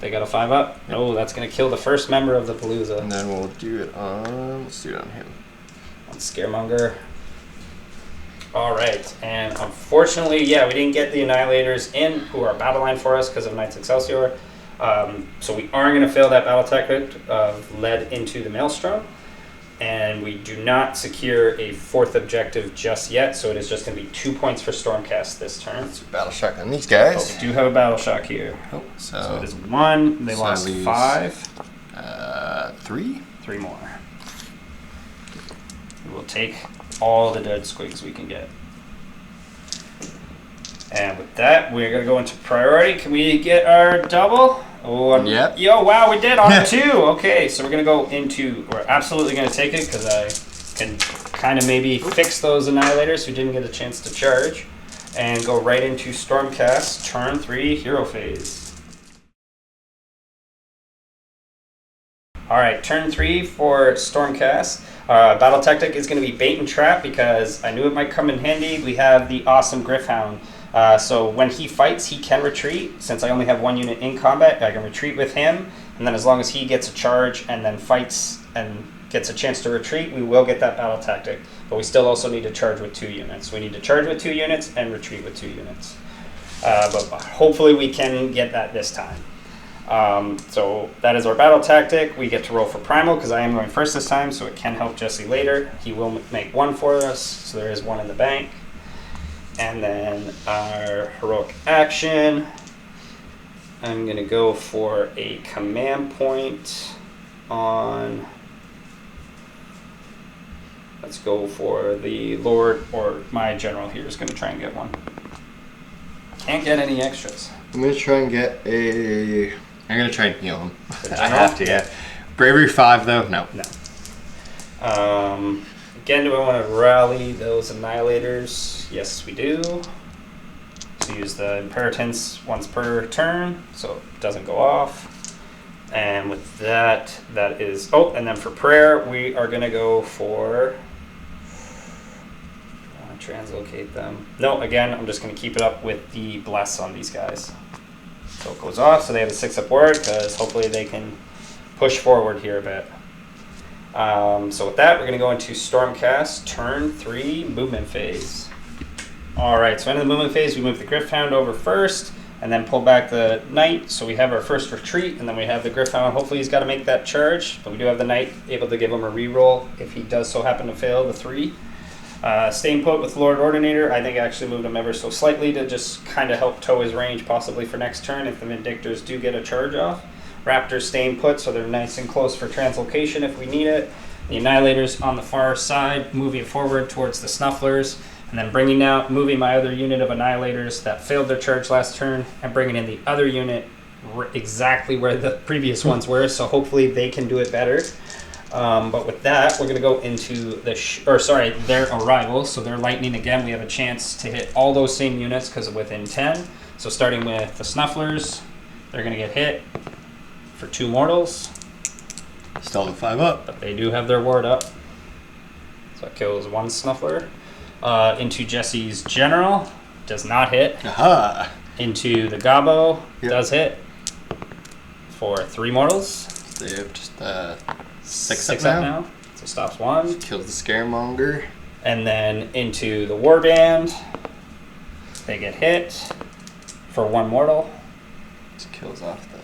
They got a 5 up. Yep. Oh, that's going to kill the first member of the Palooza. And then we'll do it on. Let's do it on him. On Scaremonger. All right, and unfortunately, yeah, we didn't get the Annihilators in, who are battle line for us because of Knights Excelsior. So we are going to fail that battle tactic led into the Maelstrom. And we do not secure a 4th objective just yet, so it is just going to be 2 points for Stormcast this turn. Let's battle shock on these guys. Oh, we do have a battle shock here. Oh, So it is 1. They so I lost lose, 5. 3. 3 more. We will take all the dead squigs we can get. And with that, we're going to go into priority. Can we get our double? Oh, yep. Yo, wow, we did on 2. Okay, so we're going to go into, we're absolutely going to take it because I can kind of maybe fix those Annihilators who didn't get a chance to charge and go right into Stormcast, turn 3, hero phase. All right, turn 3 for Stormcast. Battle tactic is going to be bait and trap because I knew it might come in handy. We have the awesome Gryph-hound. So when he fights, he can retreat. Since I only have 1 unit in combat, I can retreat with him. And then as long as he gets a charge and then fights and gets a chance to retreat, we will get that battle tactic. But we still also need to charge with 2 units. We need to charge with 2 units and retreat with 2 units. But hopefully we can get that this time. So that is our battle tactic. We get to roll for Primal because I am going first this time, so it can help Jesse later. He will make 1 for us, so there is 1 in the bank. And then our heroic action, I'm going to go for a command point on, let's go for the Lord, or my general here is going to try and get 1. Can't get any extras. I'm going to try and get a... I'm going to try and heal him. The I have to, yeah. Bravery 5, though? No. No. Again, do I want to rally those Annihilators? Yes, we do. So use the Imperitance once per turn, so it doesn't go off. And with that, that is... Oh, and then for prayer, we are going to go for... translocate them. No, again, I'm just going to keep it up with the bless on these guys. So it goes off, so they have a 6-up ward, because hopefully they can push forward here a bit. So with that, we're going to go into Stormcast, turn 3, movement phase. Alright, so into the movement phase, we move the Gryph-hound over first, and then pull back the Knight, so we have our first retreat, and then we have the Gryph-hound. Hopefully he's got to make that charge, but we do have the Knight able to give him a reroll if he does so happen to fail the 3. Staying put with Lord Ordinator, I think I actually moved him ever so slightly to just kind of help tow his range possibly for next turn if the Vindictors do get a charge off. Raptors staying put, so they're nice and close for translocation if we need it. The Annihilators on the far side, moving forward towards the Snufflers, and then moving my other unit of Annihilators that failed their charge last turn, and bringing in the other unit exactly where the previous ones were, so hopefully they can do it better. But with that, we're going to go into their arrival. So they're lightning again. We have a chance to hit all those same units because of within 10. So starting with the Snufflers, they're going to get hit for 2 mortals. Still have 5 up. But they do have their ward up. So it kills 1 Snuffler. Into Jesse's General, does not hit. Aha! Into the Gobbo, Yep. does hit for 3 mortals. They have just 6 up up now. So stops 1. Kills the Scaremonger. And then into the Warband, they get hit for 1 mortal. Just kills off the...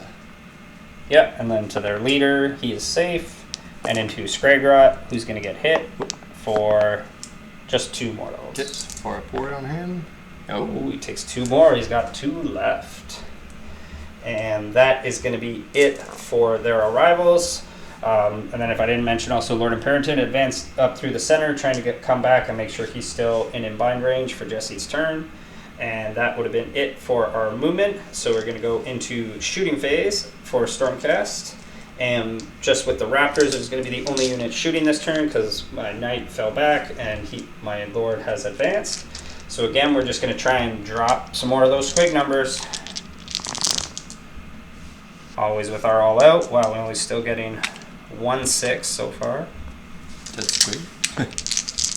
Yep, and then to their leader, he is safe. And into Scragrot, who's going to get hit for just 2 mortals. Gets 4 up ward on him. Oh, he takes 2 more. He's got 2 left. And that is going to be it for their arrivals. And then if I didn't mention also Lord Imperaton advanced up through the center, trying to come back and make sure he's still in bind range for Jesse's turn. And that would have been it for our movement. So we're going to go into shooting phase for Stormcast. And just with the Raptors, it's going to be the only unit shooting this turn because my Knight fell back and my Lord has advanced. So again, we're just going to try and drop some more of those squig numbers. Always with our all out. Wow, we're only still getting 1-6 so far. That's good.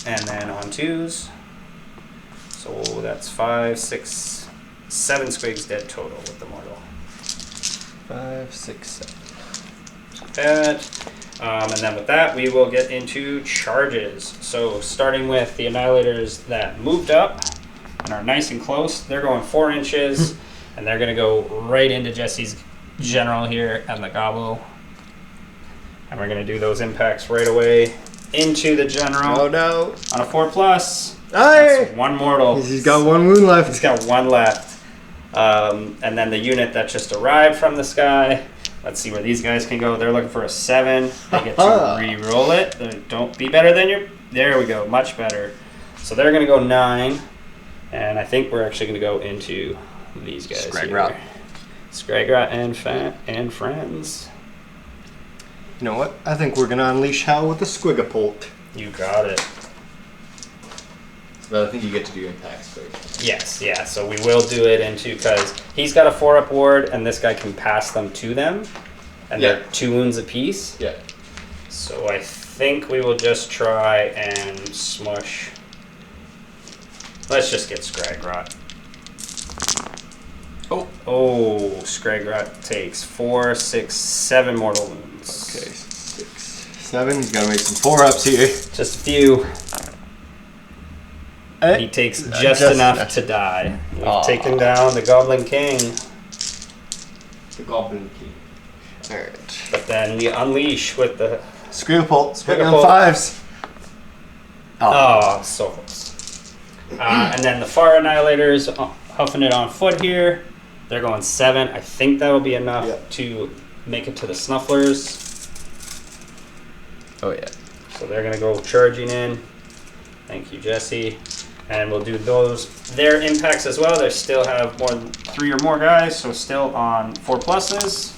And then on 2s. So that's 5, 6, 7 squigs dead total with the mortal. 5, 6, 7. Bad. And then with that, we will get into charges. So starting with the Annihilators that moved up and are nice and close, they're going 4 inches, and they're going to go right into Jesse's General here and the Gobbo. And we're going to do those impacts right away into the General. Oh no. On a 4+. Aye. That's 1 mortal. He's got 1 wound left. He's got 1 left. And then the unit that just arrived from the sky. Let's see where these guys can go. They're looking for a 7. They get to re-roll it. Don't be better than your... There we go. Much better. So they're going to go 9. And I think we're actually going to go into these guys Scragrot. here. Scragrot and friends. You know what? I think we're going to unleash hell with the Squigapult. You got it. But I think you get to do impacts first. Yes, yeah. So we will do it into, because he's got a 4-up ward, and this guy can pass them to them, and they're 2 wounds apiece. Yeah. So I think we will just try and smush. Let's just get Scragrot. Oh, Scragrot takes 4, 6, 7 mortal wounds. Okay, 6, 7. He's got to make some 4-ups here. Just a few. He takes just enough to die. We've taken down the Goblin King. The Goblin King. Alright. But then we unleash with the... Squigapult. Swing on Squigapult. 5s. Oh, so close. And then the Far Annihilators huffing it on foot here. They're going 7. I think that will be enough to make it to the Snufflers. Oh, yeah. So they're going to go charging in. Thank you, Jesse. And we'll do their impacts as well. They still have 3 or more guys, so still on 4+.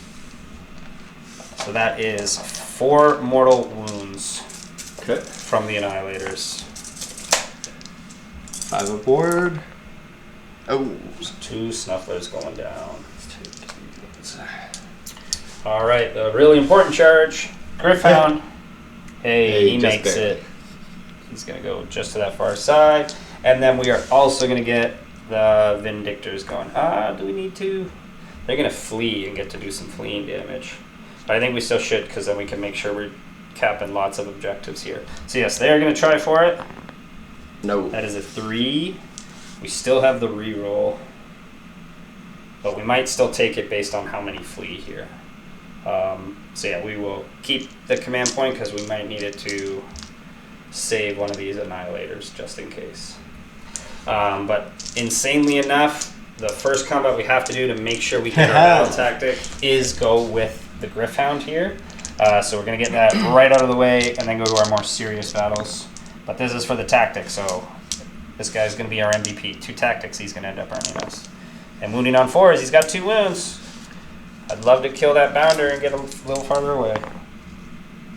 So that is 4 mortal wounds from the Annihilators. 5 aboard. Oh. 2 Snufflers going down. All right, the really important charge. Griffhound. Hey, he makes it. He's going to go just to that far side. And then we are also going to get the Vindictors going. Do we need to? They're going to flee and get to do some fleeing damage. But I think we still should, because then we can make sure we're capping lots of objectives here. So yes, they are going to try for it. No. That is a 3. We still have the reroll. But we might still take it based on how many flee here. So yeah, we will keep the command point because we might need it to save one of these annihilators just in case. But insanely enough, the first combat we have to do to make sure we get our battle tactic is go with the Gryph-hound here. So we're going to get that right out of the way and then go to our more serious battles. But this is for the tactic, so this guy's going to be our MVP. 2 tactics he's going to end up earning us. And wounding on 4s, he's got 2 wounds. I'd love to kill that bounder and get him a little farther away.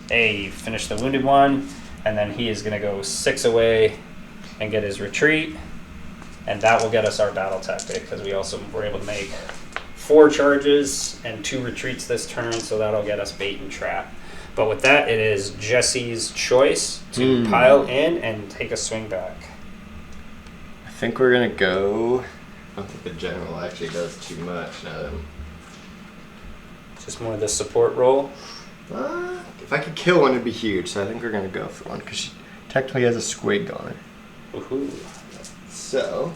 Hey, finish the wounded one, and then he is going to go 6 away and get his retreat. And that will get us our battle tactic, because we also were able to make 4 charges and 2 retreats this turn, so that'll get us bait and trap. But with that, it is Jesse's choice to pile in and take a swing back. I think we're gonna go. I don't think the general actually does too much. Just more of the support role. If I could kill one, it'd be huge. So I think we're gonna go for one because she technically has a squig on her. Woohoo! So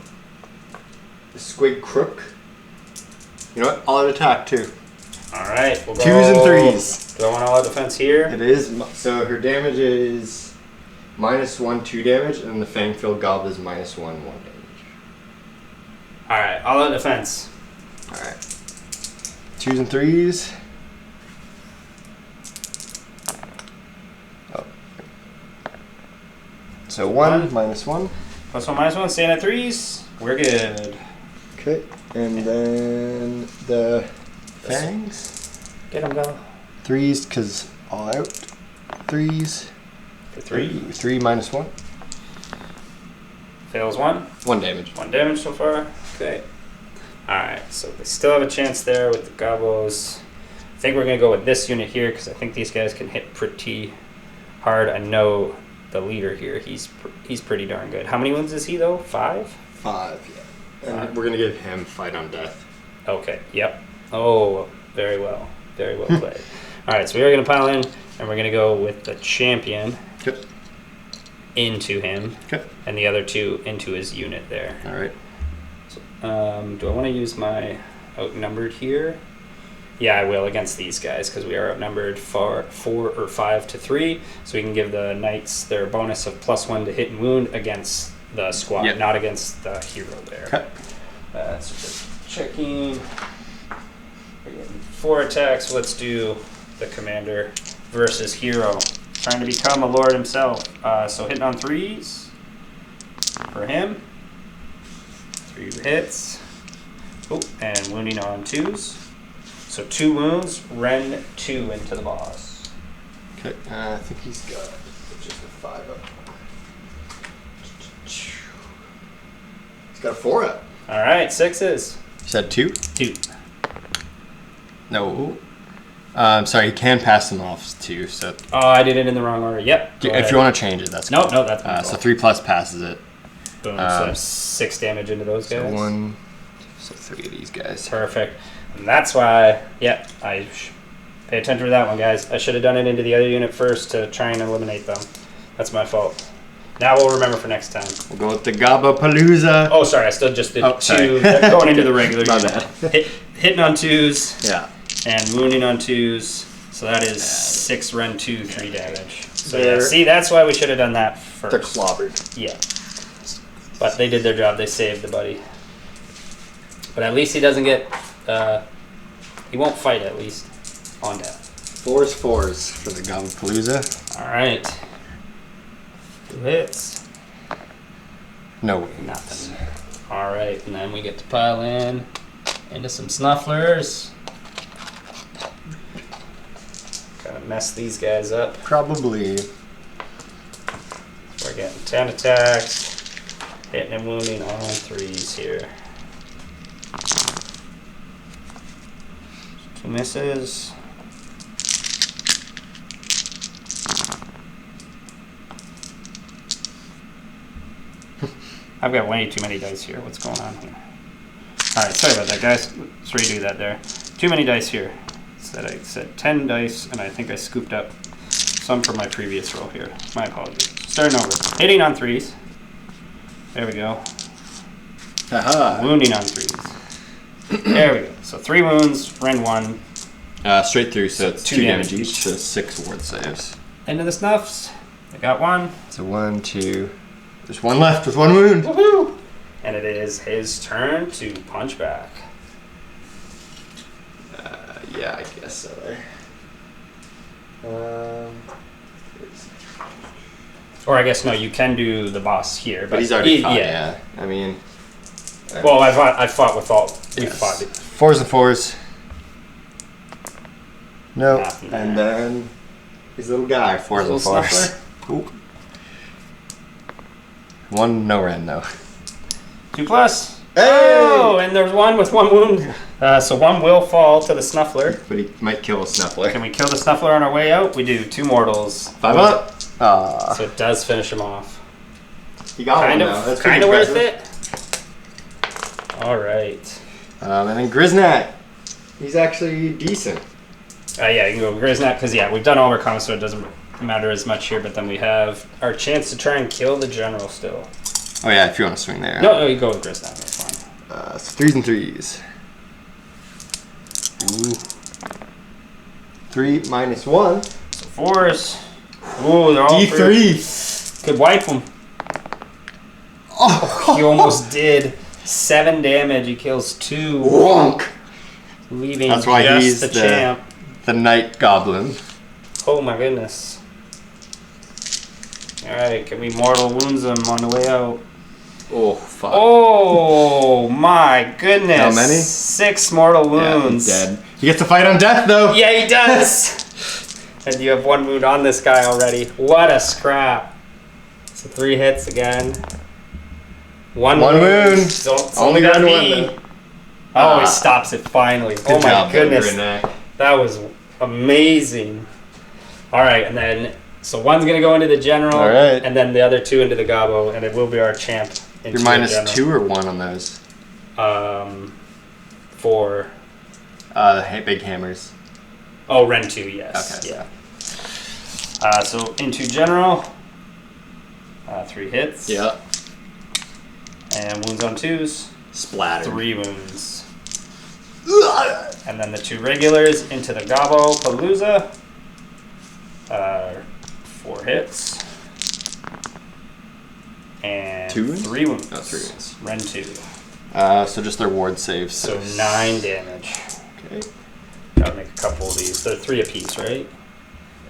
the squig crook. You know what? All out attack too. All right, we'll go 2s and 3s. Going all out defense here. It is. So her damage is -1, 2 damage, and the fang-filled gob is -1, 1 damage. All right, all out defense. All right. 2s and 3s. Oh. So 1, -1. +1, -1, staying at 3s. We're good. Okay, and then the fangs. Get him, go. 3s, because all out. 3s. For 3. 3 -1. Fails 1. 1 damage. 1 damage so far. Okay. Alright, so they still have a chance there with the gobos. I think we're going to go with this unit here because I think these guys can hit pretty hard. I know the leader here, he's pretty darn good. How many wounds is he though? 5? 5, yeah. And we're going to give him fight on death. Okay, yep. Oh, very well. Very well played. Alright, so we are going to pile in and we're going to go with the champion into him and the other 2 into his unit there. Alright. Do I want to use my outnumbered here? Yeah, I will against these guys because we are outnumbered 4 or 5 to 3. So we can give the knights their bonus of +1 to hit and wound against the squad, not against the hero there. So just checking. We're getting 4 attacks. Let's do the commander versus hero, trying to become a lord himself. So hitting on 3s for him. 3 hits. Oh, and wounding on 2s. So 2 wounds, Ren 2 into the boss. Okay, I think he's got just a 5 up. He's got a 4 up. Alright, 6s. You said 2? 2. No. Sorry, he can pass them off too. So. Oh, I did it in the wrong order. Yep. If you want to change it, that's no, cool. no, that's my so 3+ passes it. Boom. So that's 6 damage into those guys. So 1. So 3 of these guys. Perfect. And that's why. Yep. I pay attention to that one, guys. I should have done it into the other unit first to try and eliminate them. That's my fault. Now we'll remember for next time. We'll go with the Gabapalooza. Oh, sorry. I still just did 2 going into the regular unit. Hitting on 2s. Yeah. And wounding on 2s. So that is 6 Ren 2, 3 damage. So yeah, see, that's why we should have done that first. They're clobbered. Yeah. But they did their job. They saved the buddy. But at least he doesn't get... he won't fight, at least, on death. 4s for the Gabapalooza. Alright. 2 hits. No way. Nothing. Alright, and then we get to pile in into some snufflers. Gotta mess these guys up. Probably. We're getting 10 attacks. Hitting and wounding on 3s here. 2 misses. I've got way too many dice here. What's going on here? Alright, sorry about that, guys. Let's redo that there. Too many dice here. I said 10 dice, and I think I scooped up some from my previous roll here. My apologies. Starting over. Hitting on 3s. There we go. Aha. Wounding on 3s. There we go. So 3 wounds, Ren 1. Straight through, so it's 2 damage each, so 6 ward saves. Into the snuffs. I got one. So 1, 2. There's one left with one wound. Woohoo! And it is his turn to punch back. Yeah, I guess so. Or I guess no, you can do the boss here, but he's already fought. Yeah. I mean. Well, I fought with all. We fought. 4s and 4s. No. Nothing And there. then his little guy. 4s and 4s. Cool. 1 no ran though. 2+. Hey! Oh, and there's one with 1 wound. So 1 will fall to the Snuffler. But he might kill a Snuffler. Can we kill the Snuffler on our way out? We do. 2 mortals. 5 up. So it does finish him off. He got Kind one of, now. That's kind of pretty worth impressive. it. All right. And then Grisnak. He's actually decent. Yeah, you can go Grisnak because we've done all our comments, so it doesn't matter as much here. But then we have our chance to try and kill the general still. Oh yeah, if you want to swing there. No, you go with Grisnak. That's fine. So 3s and 3s. Ooh. 3 minus 1. So 4s. Ooh, they're all D3. Could wipe them. Oh, He almost did. 7 damage. He kills 2. Wonk. Leaving That's why just he's the the champ. The Night Goblin. Oh my goodness. Alright, can we mortal wounds him on the way out? Oh, fuck. Oh my goodness. How many? 6 mortal wounds. Yeah, he's dead. He gets to fight on death, though. Yeah, he does. And you have 1 wound on this guy already. What a scrap. So 3 hits again. 1 wound. It's Only got got me. 1. Oh, he stops it finally. Good Oh my job, goodness. Grisnak. That was amazing. All right, and then so 1's gonna go into the general, All right. and then the other 2 into the gobbo, and it will be our champ. Into You're minus the 2 or 1 on those? 4. The big hammers. Oh, Ren 2, yes. Okay. Yeah. So into general, 3 hits. Yeah. And wounds on 2s, Splatter. 3 wounds. And then the 2 regulars into the gobbo palooza. 4 hits. And 2 wounds? 3 wounds. Oh, 3 wounds. Ren 2. So just their ward saves. So 9 damage. Okay. Gotta make a couple of these. They're 3 apiece, right?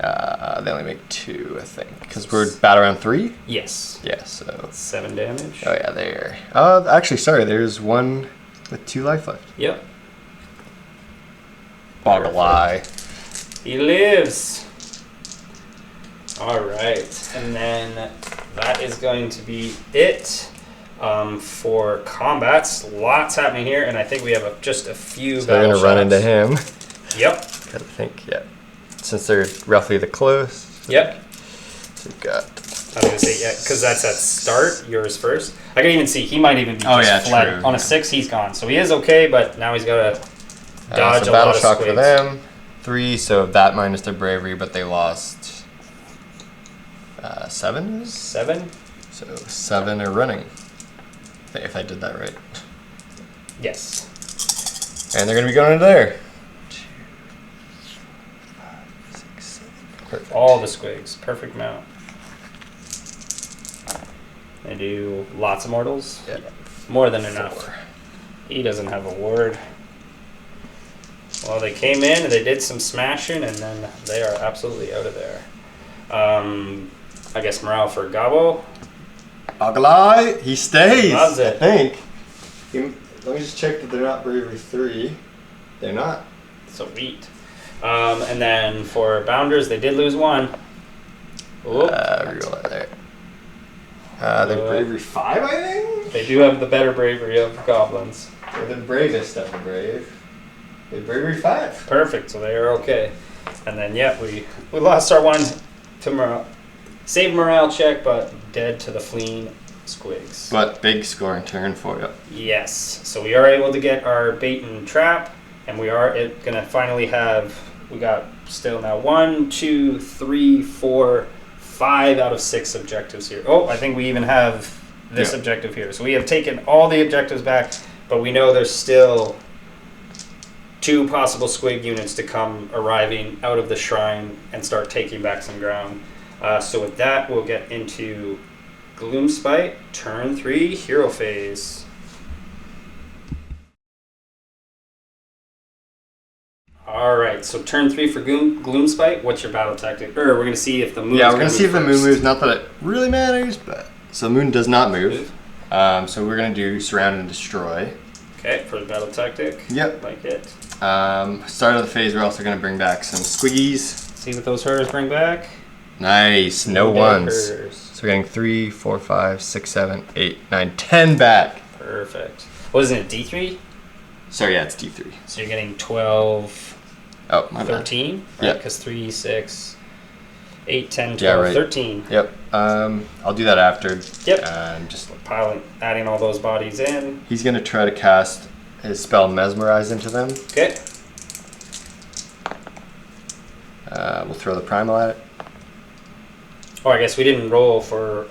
They only make 2, I think. Because we're battle round 3? Yes. Yeah, so. 7 damage. Oh, yeah, there. Actually, sorry, there's 1 with 2 life left. Yep. Boggle Eye. He lives. All right, and then that is going to be it for combats. Lots happening here, and I think we have just a few. So they're gonna run into him. Yep. I think, yeah. Since they're roughly the close. Yep. So we've got. I was gonna say yeah, because that's at start. Yours first. I can even see he might even be just fled. True. On a 6, he's gone, so he is okay. But now he's got to dodge so a lot battle of shock for squigs. them. 3, so that minus their bravery, but they lost 7. 7. So 7 are running. If I did that right. Yes. And they're gonna be going into there. 2, 5, 6, 7. Perfect. All the squigs. Perfect mount. They do lots of mortals. Yeah. More than enough. 4. He doesn't have a ward. Well, they came in and they did some smashing, and then they are absolutely out of there. I guess morale for Gabo. Agalai, he stays. Loves it. I think. Let me just check that they're not bravery 3. They're not. Sweet. And then for Bounders, they did lose 1. Oop. Reroll that there. They're bravery 5, I think? They do have the better bravery of goblins. They're the bravest of the brave. They're bravery 5. Perfect, so they are okay. And then, yeah, we lost our 1 to morale. Save morale check, but dead to the fleeing squigs. But big scoring turn for you. Yes, so we are able to get our bait and trap, and we are going to finally have, we got still now 1, 2, 3, 4, 5 out of 6 objectives here. Oh, I think we even have this objective here. So we have taken all the objectives back, but we know there's still 2 possible squig units to come arriving out of the shrine and start taking back some ground. So with that, we'll get into Gloomspite, turn 3, hero phase. Alright, so turn 3 for Gloomspite, what's your battle tactic? Or we're going to see if the moon Yeah, we're going to see if the moon moves. Not that it really matters, but... So the moon does not move. So we're going to do surround and destroy. Okay, for the battle tactic. Yep. Like it. Start of the phase, we're also going to bring back some squiggies. See what those herders bring back. Nice, no ones. Herders. So we're getting 3, 4, 5, 6, 7, 8, 9, 10 back. Perfect. Wasn't it D3? Sorry, yeah, it's D3. So you're getting 12, Oh, my bad. 13? Right? Yep. Because 3, 6, 8, 10, 12, Yeah, right. 13. Yep. I'll do that after. Yep. Just Adding all those bodies in. he's gonna try to cast his spell Mesmerize into them. Okay. We'll throw the primal at it. Oh, I guess we didn't roll for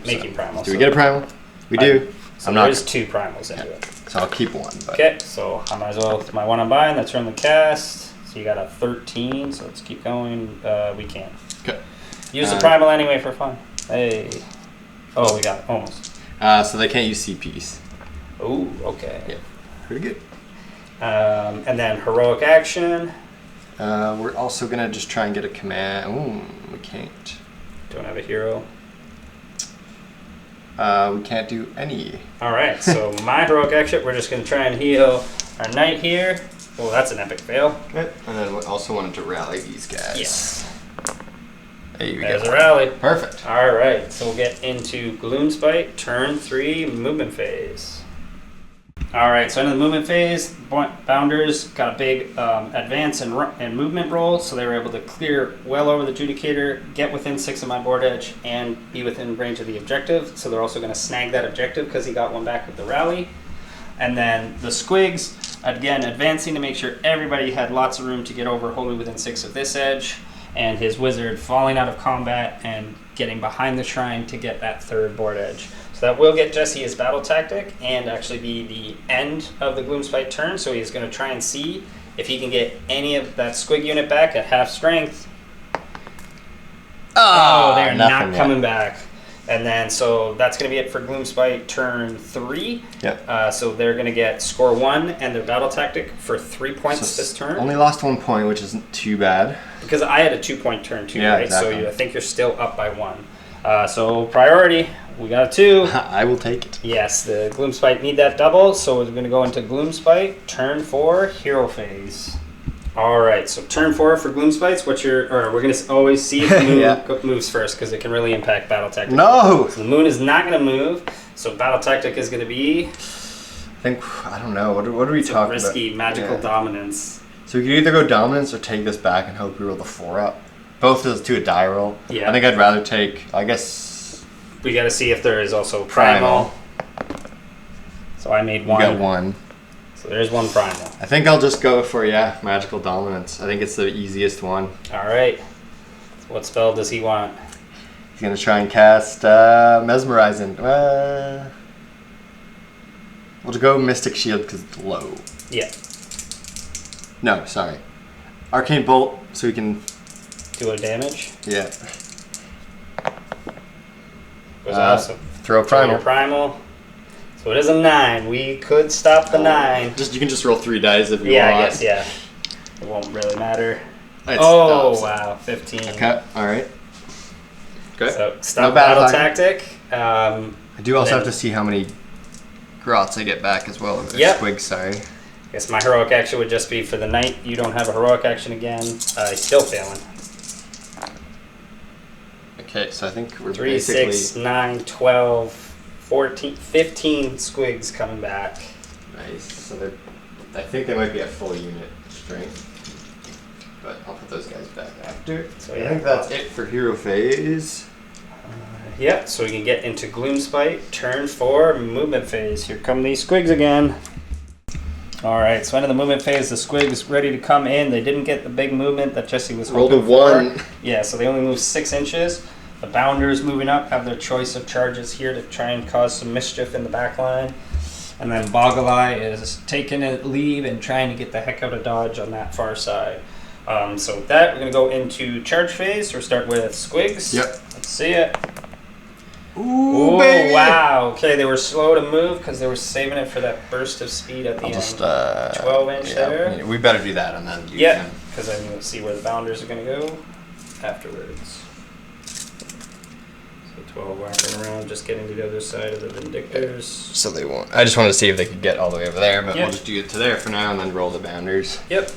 making so primals. do we get a primal? We do. So I'm there not. is 2 primals into it. So I'll keep one. But Okay, so I might as well with my one unbind. That's turn the cast. So you got a 13. So let's keep going. We can't. Okay. Use the primal anyway for fun. Hey. Oh, we got it almost. So they can't use CPs. Oh, okay. Yeah. Pretty good. And then heroic action. We're also gonna just try and get a command. Ooh, we can't. Don't have a hero. We can't do any. Alright, so my heroic action, we're just going to try and heal our knight here. Well, that's an epic fail. Okay. And then we also wanted to rally these guys. Yes. Hey, we There's got a rally. Perfect. Alright, so we'll get into Gloomspite, turn 3, movement phase. Alright, so into the movement phase, Bounders got a big advance and movement roll, so they were able to clear well over the Judicator, get within 6 of my board edge, and be within range of the objective. So they're also going to snag that objective because he got one back with the rally. And then the Squigs, again, advancing to make sure everybody had lots of room to get over wholly within 6 of this edge, and his wizard falling out of combat and getting behind the shrine to get that 3rd board edge. So that will get Jesse his battle tactic and actually be the end of the Gloomspite turn. So he's going to try and see if he can get any of that squig unit back at half strength. Oh, they're not coming back. And then, so that's going to be it for Gloomspite turn 3. Yep. So they're going to get score 1 and their battle tactic for 3 points So this turn. Only lost 1 point, which isn't too bad. Because I had a 2-point turn too, Yeah, right? exactly. So I think you're still up by 1. So priority, we got a 2. I will take it. Yes, the Gloomspite need that double, so we're going to go into Gloomspite, turn 4, hero phase. Alright, so turn 4 for Gloomspites, we're going to always see if the moon Yeah. moves first, because it can really impact battle tactic. No! So the moon is not going to move, so battle tactic is going to be I don't know, what are we talking about? risky magical dominance. So we could either go dominance or take this back and hope we roll the 4 up. Both of those to a die roll. Yeah. I think I'd rather take, I guess... We got to see if there is also primal. So I made 1. You got 1. So there's 1 primal. I think I'll just go for, magical dominance. I think it's the easiest one. Alright. What spell does he want? He's going to try and cast Mesmerizing. We'll just go Mystic Shield because it's low. Yeah. No, sorry. Arcane Bolt so we can... Do a damage. Yeah. Was awesome. Throw a Throw primal. your primal. So it is a 9. We could stop the 9. You can just roll 3 dice if you Yeah, want. I guess, yeah. It won't really matter. It's Wow, 15. Okay, alright. Okay. So stop No battle battle tactic. I do also then- have to see how many grots I get back as well. Or Yep. Squigs, sorry. I guess my heroic action would just be for the knight. You don't have a heroic action again. He's still failing. Okay, so I think we're 3, basically... 6, 9, 12, 14, 15 squigs coming back. Nice. So I think they might be at full unit strength. But I'll put those guys back after. So I yeah. think that's it for hero phase. Yeah, so we can get into Gloomspite, turn 4, movement phase. Here come these squigs again. Alright, so into the movement phase, the squigs ready to come in. They didn't get the big movement that Jesse was Rolled a hoping for. 1. Yeah, so they only moved 6 inches. The Bounders moving up have their choice of charges here to try and cause some mischief in the back line. And then Boggle Eye is taking a lead and trying to get the heck out of dodge on that far side. So with that, we're going to go into charge phase. We'll start with SQUIGS. Yep. Let's see it. Ooh, Oh, baby. wow. Okay, they were slow to move because they were saving it for that burst of speed at the end. Just 12-inch there. We better do that and then you Yeah, can. because then you'll see where the bounders are going to go afterwards. So 12 wrapping around, just getting to the other side of the Vindictors. So they won't. I just wanted to see if they could get all the way over there, but Yep. we'll just do it to there for now and then roll the bounders. Yep.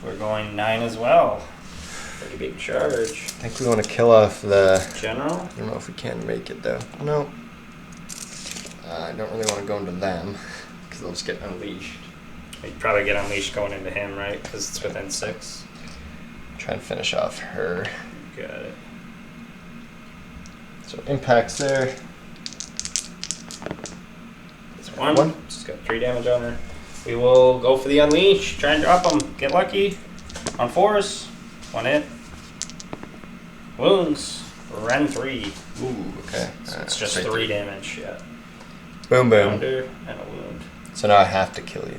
We're going 9 as well. Pretty big charge. I think we want to kill off the... General? I don't know if we can make it though. No. I don't really want to go into them because they'll just get unleashed. You'd probably get unleashed going into him, right? Because it's within 6. Try and finish off her. Got it. So impacts there. It's 1. She's got 3 damage on her. We will go for the unleash. Try and drop them. Get lucky. On 4s. 1 hit. Wounds. Ren 3. Ooh, okay. So it's just straight 3 through. damage. Yeah. Boom, boom. Pounder and a wound. So now I have to kill you.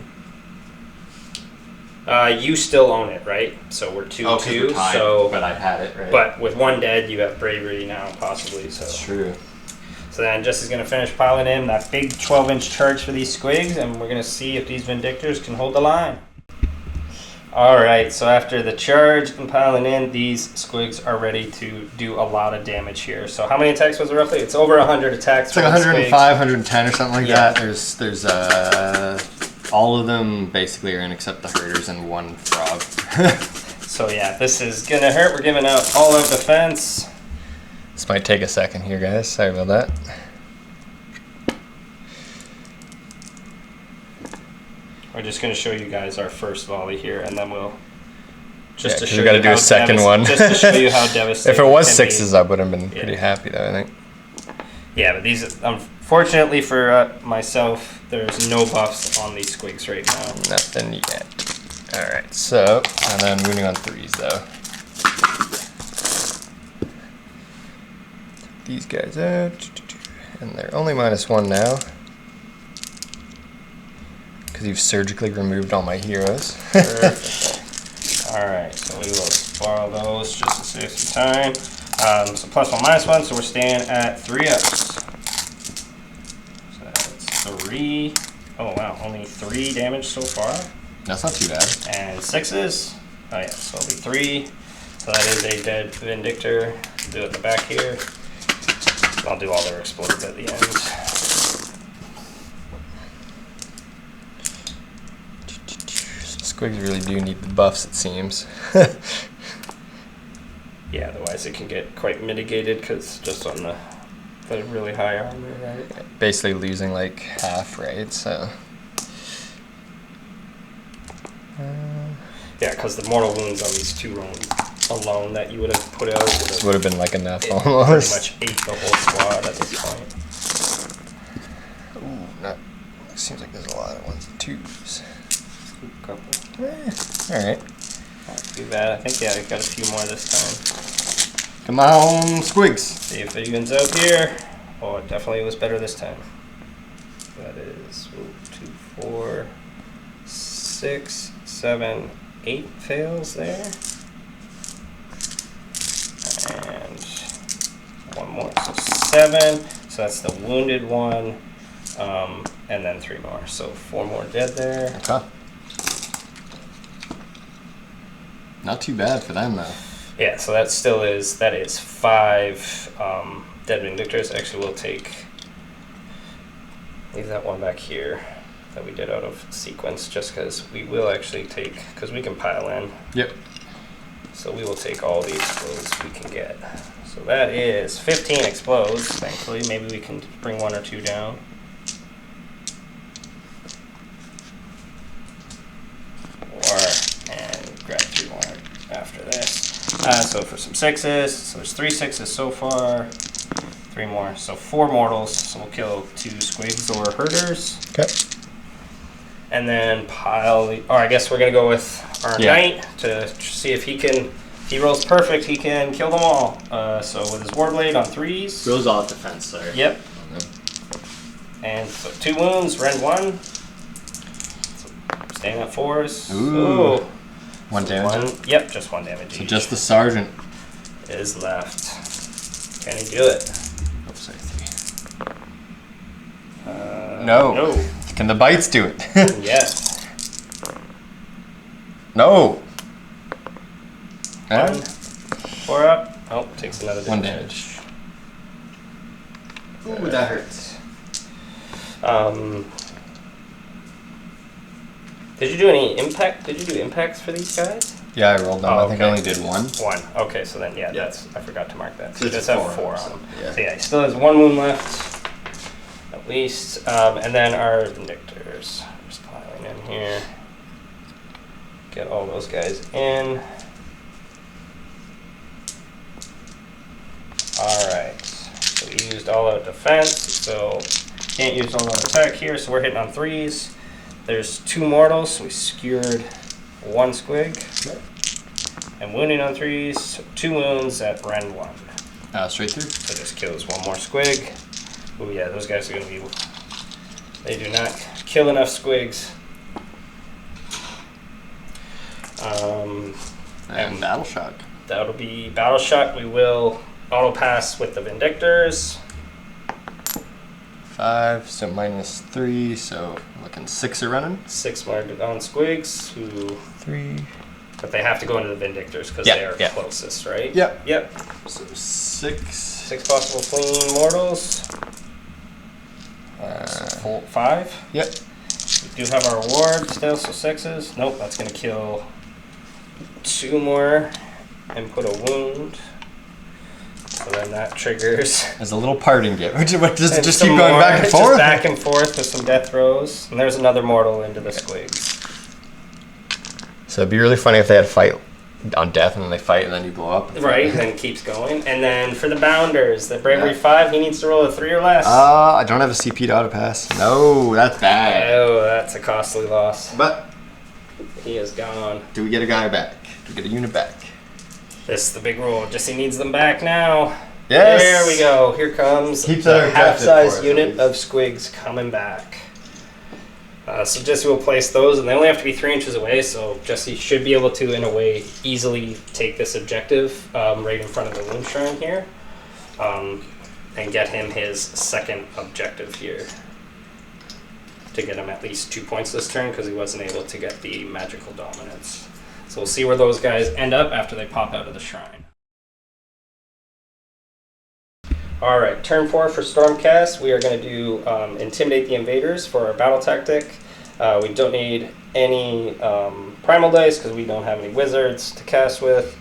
You still own it, right? So we're 2-2. So, but I've had it, right? but with 1 dead, you have bravery now, possibly. So. That's true. So then Jess is going to finish piling in that big 12-inch charge for these SQUIGS, and we're going to see if these Vindictors can hold the line. Alright, so after the charge and piling in, these SQUIGS are ready to do a lot of damage here. So how many attacks was it roughly? It's over 100 attacks. It's like for the 105, SQUIGS. 110 or something like Yeah. that. There's all of them basically are in except the herders and 1 frog. So yeah, this is going to hurt. We're giving out all out defense. This might take a second here, guys. Sorry about that. We're just going to show you guys our first volley here, and then we'll Yeah, to 'cause show we gotta you do a how second one. just to show you how devastating. If it was can 6s, be. I would have been Yeah. pretty happy, though, I think. Yeah, but these, unfortunately for myself, there's no buffs on these SQUIGS right now. Nothing yet. Alright, so, and then moving on 3s, though. These guys out. And they're only -1 now. Because you've surgically removed all my heroes. Perfect. Alright, so we will borrow those just to save some time. So +1, -1, so we're staying at 3 ups. So that's 3. Oh wow, only 3 damage so far. That's not too bad. And 6s. Oh yeah, so it'll be 3. So that is a dead Vindictor. Do it in the back here. I'll do all their explodes at the end. SQUIGS really do need the buffs, it seems. Yeah, otherwise it can get quite mitigated because just on the really high armor, right? Basically losing like half, right? So. Yeah, because the mortal wounds on these 2 alone that you would have put out Would have been like enough pretty almost. much ate the whole squad at this point. Ooh, seems like there's a lot of 1s and 2s. Couple. Alright. Not too bad. I think, yeah, I got a few more this time. Come on, SQUIGS. See if it evens out here. Oh, it definitely was better this time. That is 2, 4, 6, 7, 8 fails there. And 1 more, so 7. So that's the wounded one. And then 3 more. So 4 more dead there. Okay. Not too bad for them, though. Yeah, so that still is, 5 dead Vindictors. Actually, we'll leave that one back here that we did out of sequence just because we will actually take, because we can pile in. Yep. So we will take all the explodes we can get. So that is 15 explodes, thankfully. Maybe we can bring 1 or 2 down. And grab 3 more after this. So for some 6s, so there's 3 6s so far. 3 more, so 4 mortals. So we'll kill 2 SQUIGS or herders. Okay. And then I guess we're gonna go with our knight to see if he can. If he rolls perfect, he can kill them all. So with his warblade on 3s. Goes off defense, sorry. Yep. And so 2 wounds, Ren 1. So staying at 4s. Ooh. One damage? Yep, just 1 damage. So each just the sergeant. is left. Can he do it? Oops, sorry, 3. No. No. Can the bites do it? Yes. No. 1. 4 up. Oh, takes another damage. 1 damage. Ooh, that hurts. Did you do any impact? Did you do impacts for these guys? Yeah, I rolled them. Oh, I think I only did 1. 1. Okay, so then that's I forgot to mark that. So So he it's does have 4 4 on on him. Yeah. So yeah, he still has 1 wound left, at least. And then our Vindictors. Just piling in here. Get all those guys in. Alright. So we used all out defense, so can't use all out attack here, so we're hitting on 3s. There's 2 mortals, so we skewered 1 squig. Yep. And wounding on 3s, so 2 wounds at rend 1. Straight through. So just kills 1 more squig. Oh yeah, those guys are gonna be. They do not kill enough squigs. And battle shock. That'll be battle shot. We will auto pass with the Vindictors. 5, so -3, so looking 6 are running. 6 more on squigs, who, 3. but they have to go into the Vindictors because Yeah, they are yeah. closest, right? Yep. Yep. So 6. 6 possible fleeing mortals. 5. Yep. We do have our ward still, so 6s. Nope, that's gonna kill 2 more and put a wound. So then that triggers. There's a little parting gift. Does it And just some keep going more, back and just forth? back and forth with some death throws. And there's another mortal into the squigs. So it'd be really funny if they had a fight on death and then they fight and then you blow up. Right, and then it keeps going. And then for the Bounders, the Bravery 5, he needs to roll a 3 or less. I don't have a CP to auto pass. No, that's bad. Oh, that's a costly loss. But He is gone. do we get a guy back? Do we get a unit back? This is the big roll. Jesse needs them back now. Yes. There we go. Here comes Keeps the our objective half-size for us, unit at of squigs coming back. So Jesse will place those, and they only have to be 3 inches away, so Jesse should be able to, in a way, easily take this objective right in front of the Loom Shrine here, and get him his second objective here. To get him at least 2 points this turn, because he wasn't able to get the magical dominance. So we'll see where those guys end up after they pop out of the shrine. Alright, turn 4 for Stormcast. We are going to do Intimidate the Invaders for our battle tactic. We don't need any primal dice because we don't have any wizards to cast with.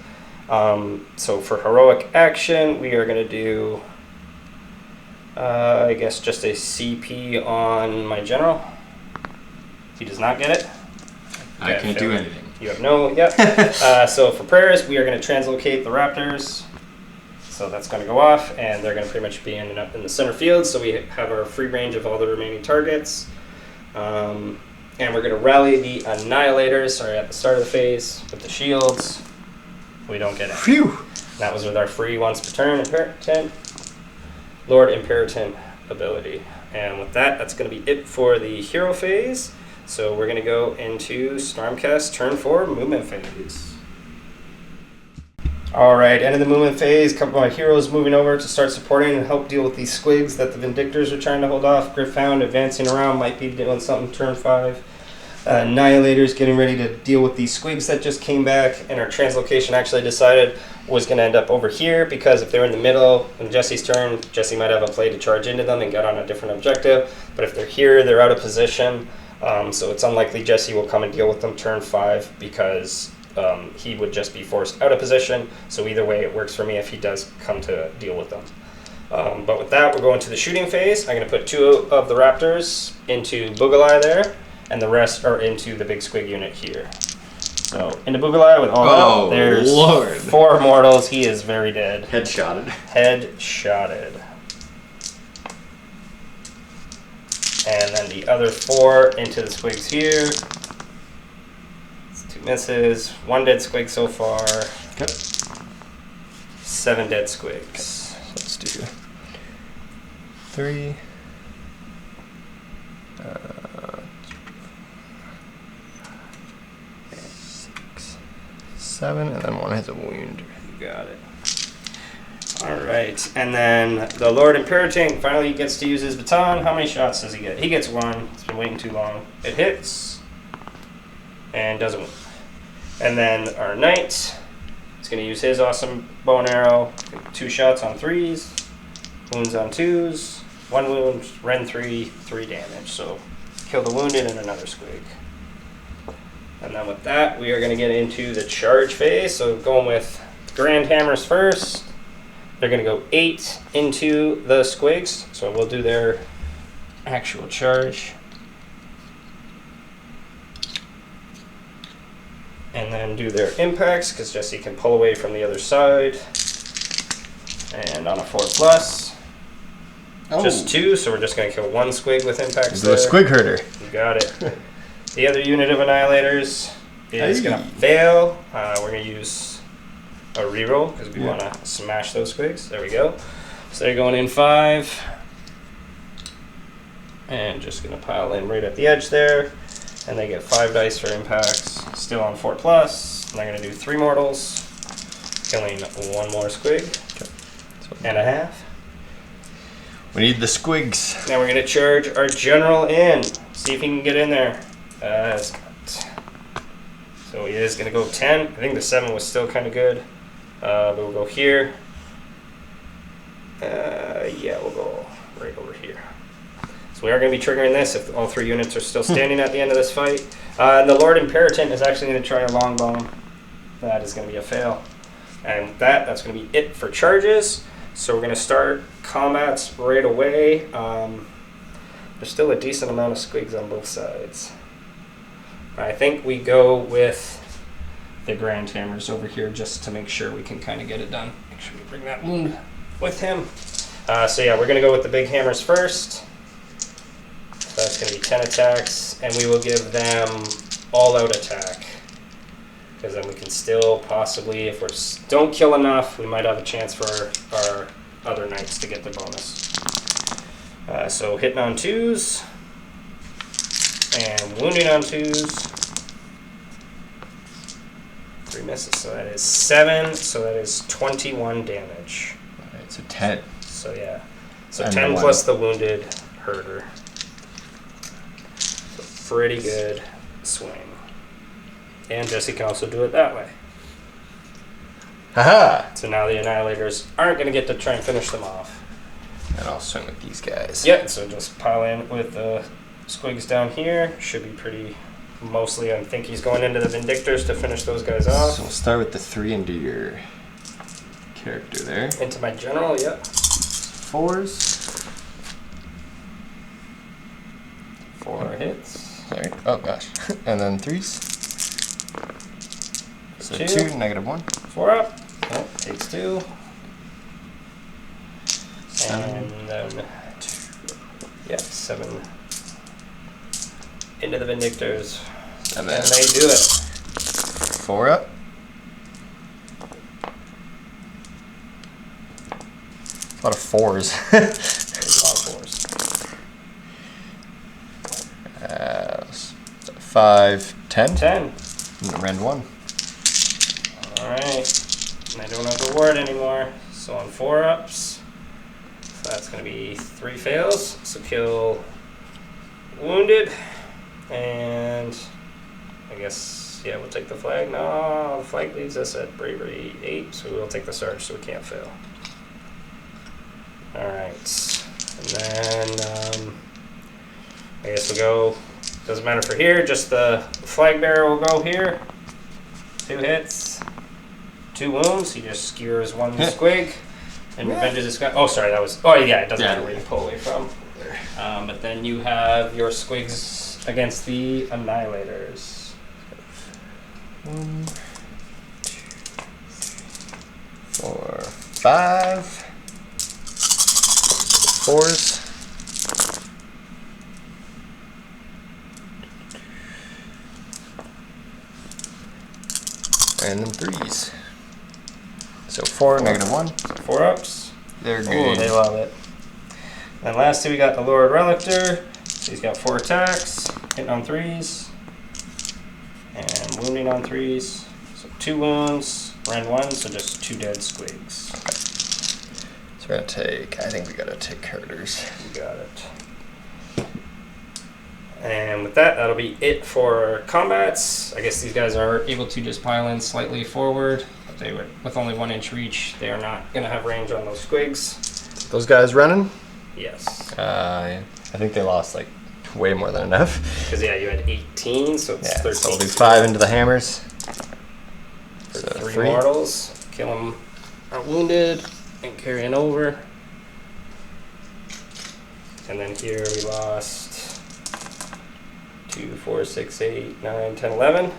So for heroic action, we are going to do, I guess, just a CP on my general. He does not get it. I can't do anything. You have no, yep. So for prayers, we are going to translocate the raptors. So that's going to go off, and they're going to pretty much be in the center field. So we have our free range of all the remaining targets. And we're going to rally the Annihilators, at the start of the phase with the shields. We don't get it. Phew. That was with our free once per turn Imperator, Lord Imperator ability. And with that, that's going to be it for the hero phase. So we're going to go into Stormcast turn 4 movement phase. Alright, end of the movement phase. A couple of my heroes moving over to start supporting and help deal with these squigs that the Vindictors are trying to hold off. Gryph-hound advancing around, might be doing something turn 5. Annihilators getting ready to deal with these squigs that just came back. And our translocation actually decided was going to end up over here, because if they're in the middle in Jesse's turn, Jesse might have a play to charge into them and get on a different objective. But if they're here, they're out of position. So it's unlikely Jesse will come and deal with them turn 5, because he would just be forced out of position. So either way, it works for me if he does come to deal with them. But with that, we're going to the shooting phase. I'm going to put 2 of the raptors into Boogalai there, and the rest are into the big squig unit here. So into Boogalai with all that. There's Lord. 4 mortals. He is very dead. Headshotted. Headshotted. And then the other 4 into the squigs here. It's 2 misses. 1 dead squig so far. Okay. 7 dead squigs. Let's do 3. 6. 7, and then 1 has a wound. You got it. Alright, and then the Lord Imperating, finally he gets to use his baton. How many shots does he get? He gets 1. It's been waiting too long. It hits, and doesn't win. And then our Knight is going to use his awesome bow and arrow. 2 shots on 3s, wounds on 2s, 1 wound, Ren 3, 3 damage. So kill the wounded and another squig. And then with that, we are going to get into the charge phase. So going with Grand Hammers first. They're going to go 8 into the squigs. So we'll do their actual charge. And then do their impacts, because Jesse can pull away from the other side. And on a 4+. Oh. Just 2, so we're just going to kill 1 squig with impacts. Do a squig herder. You got it. The other unit of annihilators is going to fail. We're going to use a reroll because we want to smash those squigs. There we go. So they're going in 5. And just going to pile in right at the edge there. And they get 5 dice for impacts. Still on 4+. And they're going to do 3 mortals. Killing 1 more squig. And a half. We need the squigs. Now we're going to charge our general in. See if he can get in there. So he is going to go 10. I think the 7 was still kind of good. But we'll go here. Yeah, we'll go right over here. So we are going to be triggering this if all 3 units are still standing at the end of this fight. And the Lord Imperatant is actually going to try a longbow. That is going to be a fail. And that's going to be it for charges. So we're going to start combats right away. There's still a decent amount of squigs on both sides. I think we go with the Grand Hammers over here just to make sure we can kind of get it done. Make sure we bring that wound with him. So yeah, we're going to go with the big hammers first. So that's going to be 10 attacks, and we will give them all-out attack. Because then we can still possibly, if we don't kill enough, we might have a chance for our other knights to get the bonus. So hitting on 2s, and wounding on 2s. 3 misses, so that is 7, so that is 21 damage. Alright, so 10. So yeah, so And 10 1. plus the wounded herder. So pretty good swing. And Jesse can also do it that way. Haha! So now the Annihilators aren't going to get to try and finish them off. And I'll swing with these guys. Yeah, so just pile in with the squigs down here. Should be pretty, mostly I think he's going into the Vindictors to finish those guys off. So we'll start with the 3 into your character there. Into my general, yep. 4s. 4 hits. Sorry. Oh gosh. And then 3s. So 2, -1. 4 up. Oh, takes 2. 7. And then 2. Yeah, 7. Into the Vindictors. 7. And they do it. 4 up. A lot of 4s. There's a lot of 4s. 5, 10. 10. And rend 1. Alright. And I don't have the ward anymore. So on 4 ups. So that's going to be 3 fails. So kill wounded. And I guess, yeah, we'll take the flag. No, the flag leaves us at bravery 8. So we'll take the surge so we can't fail. Alright. And then I guess we'll go. Doesn't matter for here, just the flag bearer will go here. 2 hits, 2 wounds. He just skewers 1 squig and revenges his guy. Oh, sorry, that was. Oh, yeah, it doesn't matter where you pull away from. But then you have your squigs against the Annihilators. 1, 2, 4, 5. 4s. And then 3s. So 4, -1. 4 ups. They're Oh, good. they love it. And last 2 we got the Lord Relictor. So he's got 4 attacks, hitting on 3s, and wounding on 3s. So 2 wounds. Rend 1, so just 2 dead squigs. Okay. So we're gonna take. I think we gotta take herders. You got it. And with that, that'll be it for combats. I guess these guys are able to just pile in slightly forward. But they would, with only 1 inch reach, they are not going to have range on those squigs. Those guys running? Yes. I think they lost like way more than enough. Because yeah, you had 18, so it's 13. So we'll do 5 into the hammers. For So 3 mortals. Kill them out wounded and carrying over. And then here we lost 2, 4, 6, 8, 9, 10, 11.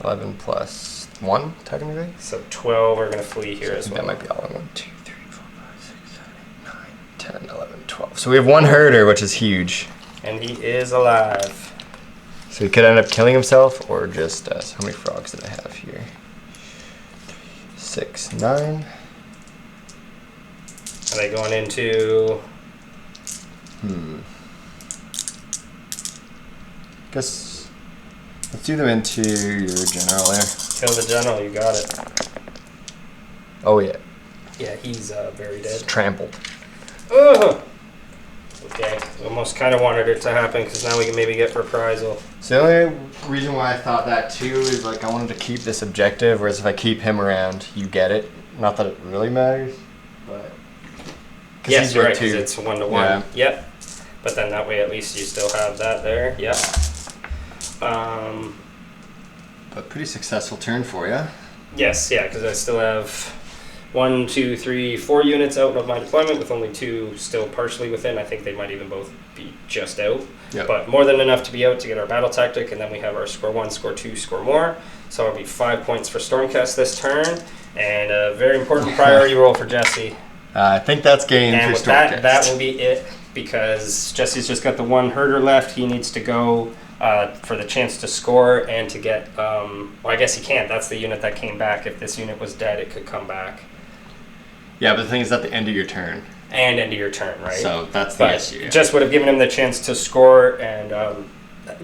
11 plus 1, technically. So 12 are going to flee here as well. That might be all in 1, 2, 3, 4, 5, 6, 7, 8, 9, 10, 11, 12. So we have 1 herder, which is huge. And he is alive. So he could end up killing himself, or just so how many frogs did I have here? 6, 9. Are they going into? Guess let's do them into your general there. Kill the general, you got it. Oh yeah. Yeah, he's very dead. Trampled. Ugh. Okay, almost kind of wanted it to happen because now we can maybe get reprisal. So the only reason why I thought that too is like I wanted to keep this objective, whereas if I keep him around, you get it. Not that it really matters, but yes, right, because it's 1-to-1. Yeah. Yep. But then that way at least you still have that there. Yep. But pretty successful turn for you. Yes, yeah, because I still have 1, 2, 3, 4 units out of my deployment with only 2 still partially within. I think they might even both be just out. Yep. But more than enough to be out to get our battle tactic, and then we have our score 1, score 2, score more. So it'll be 5 points for Stormcast this turn, and a very important priority roll for Jesse. I think that's gained And for with Stormcast. that will be it, because Jesse's just got the 1 herder left. He needs to go for the chance to score and to get, well, I guess he can't. That's the unit that came back. If this unit was dead, it could come back. Yeah, but the thing is at the end of your turn. And end of your turn, right? So that's the But issue. Yeah. just would have given him the chance to score and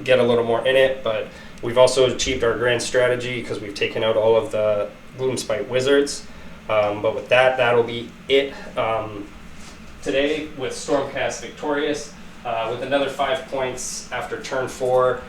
get a little more in it. But we've also achieved our grand strategy because we've taken out all of the Gloomspite wizards. But with that, that'll be it today with Stormcast victorious. With another 5 points after turn 4.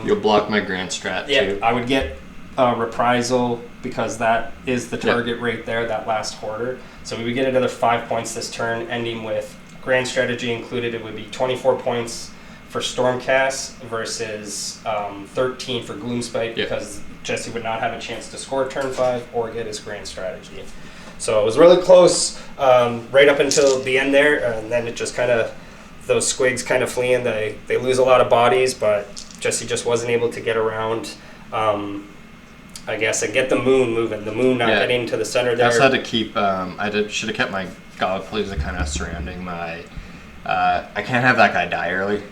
You'll block my grand strat too. I would get reprisal because that is the target right there, that last hoarder. So we would get another 5 points this turn, ending with grand strategy included. It would be 24 points for Stormcast versus 13 for Gloomspite because Jesse would not have a chance to score turn 5 or get his grand strategy. So it was really close right up until the end there, and then it just kind of, those squigs kind of fleeing, they lose a lot of bodies, but Jesse just wasn't able to get around, I guess, and get the moon moving. The moon not getting to the center there. I also had to keep, should have kept my Godpalooza kind of surrounding my, I can't have that guy die early.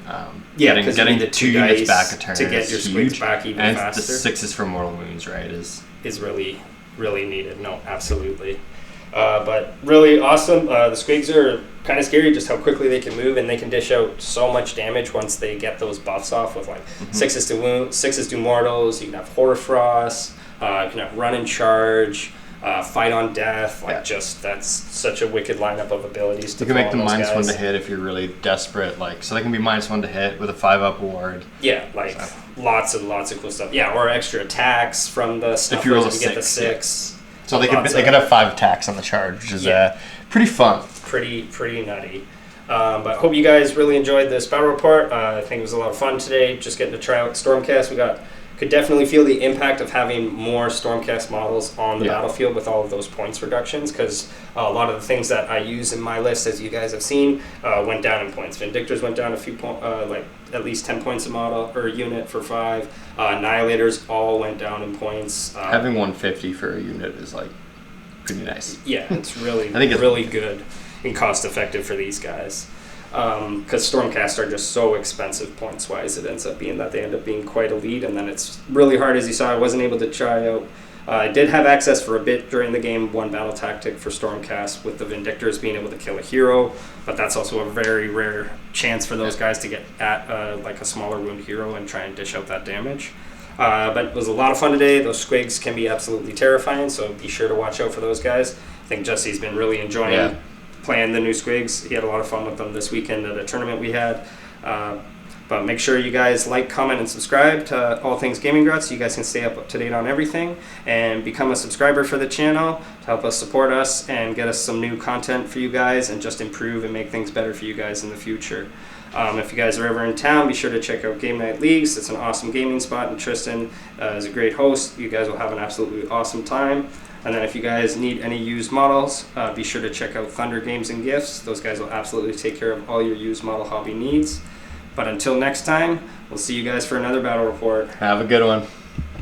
Getting the 2 units back a turn to get your squigs back even and faster. The 6s for mortal wounds, right, is really, really needed. No, absolutely. But really awesome. The squigs are kind of scary just how quickly they can move, and they can dish out so much damage once they get those buffs off with like 6s to wound, 6s to mortals. You can have Horfrost, you can have run and charge, fight on death. Just that's such a wicked lineup of abilities. To you can make them -1 to hit if you're really desperate. So they can be -1 to hit with a 5-up ward. Yeah, lots and lots of cool stuff. Yeah, or extra attacks from the stuff if you roll a to get the 6. 6. So they could have 5 attacks on the charge, which is pretty fun. Pretty nutty. But hope you guys really enjoyed this battle report. I think it was a lot of fun today, just getting to try out Stormcast. Could definitely feel the impact of having more Stormcast models on the battlefield with all of those points reductions, because a lot of the things that I use in my list, as you guys have seen, went down in points. Vindictors went down a few points, at least 10 points a model or unit for 5. Annihilators all went down in points. Having 150 for a unit is pretty nice. Yeah, it's really I think it's really good and cost effective for these guys. Because Stormcast are just so expensive points wise, it ends up being that they end up being quite elite, and then it's really hard. As you saw, I wasn't able to try out. I did have access for a bit during the game, 1 battle tactic for Stormcast with the Vindictors being able to kill a hero, but that's also a very rare chance for those guys to get at a smaller wound hero and try and dish out that damage. But it was a lot of fun today. Those squigs can be absolutely terrifying, so be sure to watch out for those guys. I think Jesse's been really enjoying playing the new squigs. He had a lot of fun with them this weekend at a tournament we had. But make sure you guys like, comment, and subscribe to All Things Gaming Grotz so you guys can stay up to date on everything, and become a subscriber for the channel to help us support us and get us some new content for you guys and just improve and make things better for you guys in the future. If you guys are ever in town, be sure to check out Game Night Leagues. It's an awesome gaming spot, and Tristan is a great host. You guys will have an absolutely awesome time. And then if you guys need any used models, be sure to check out Thunder Games and Gifts. Those guys will absolutely take care of all your used model hobby needs. But until next time, we'll see you guys for another battle report. Have a good one.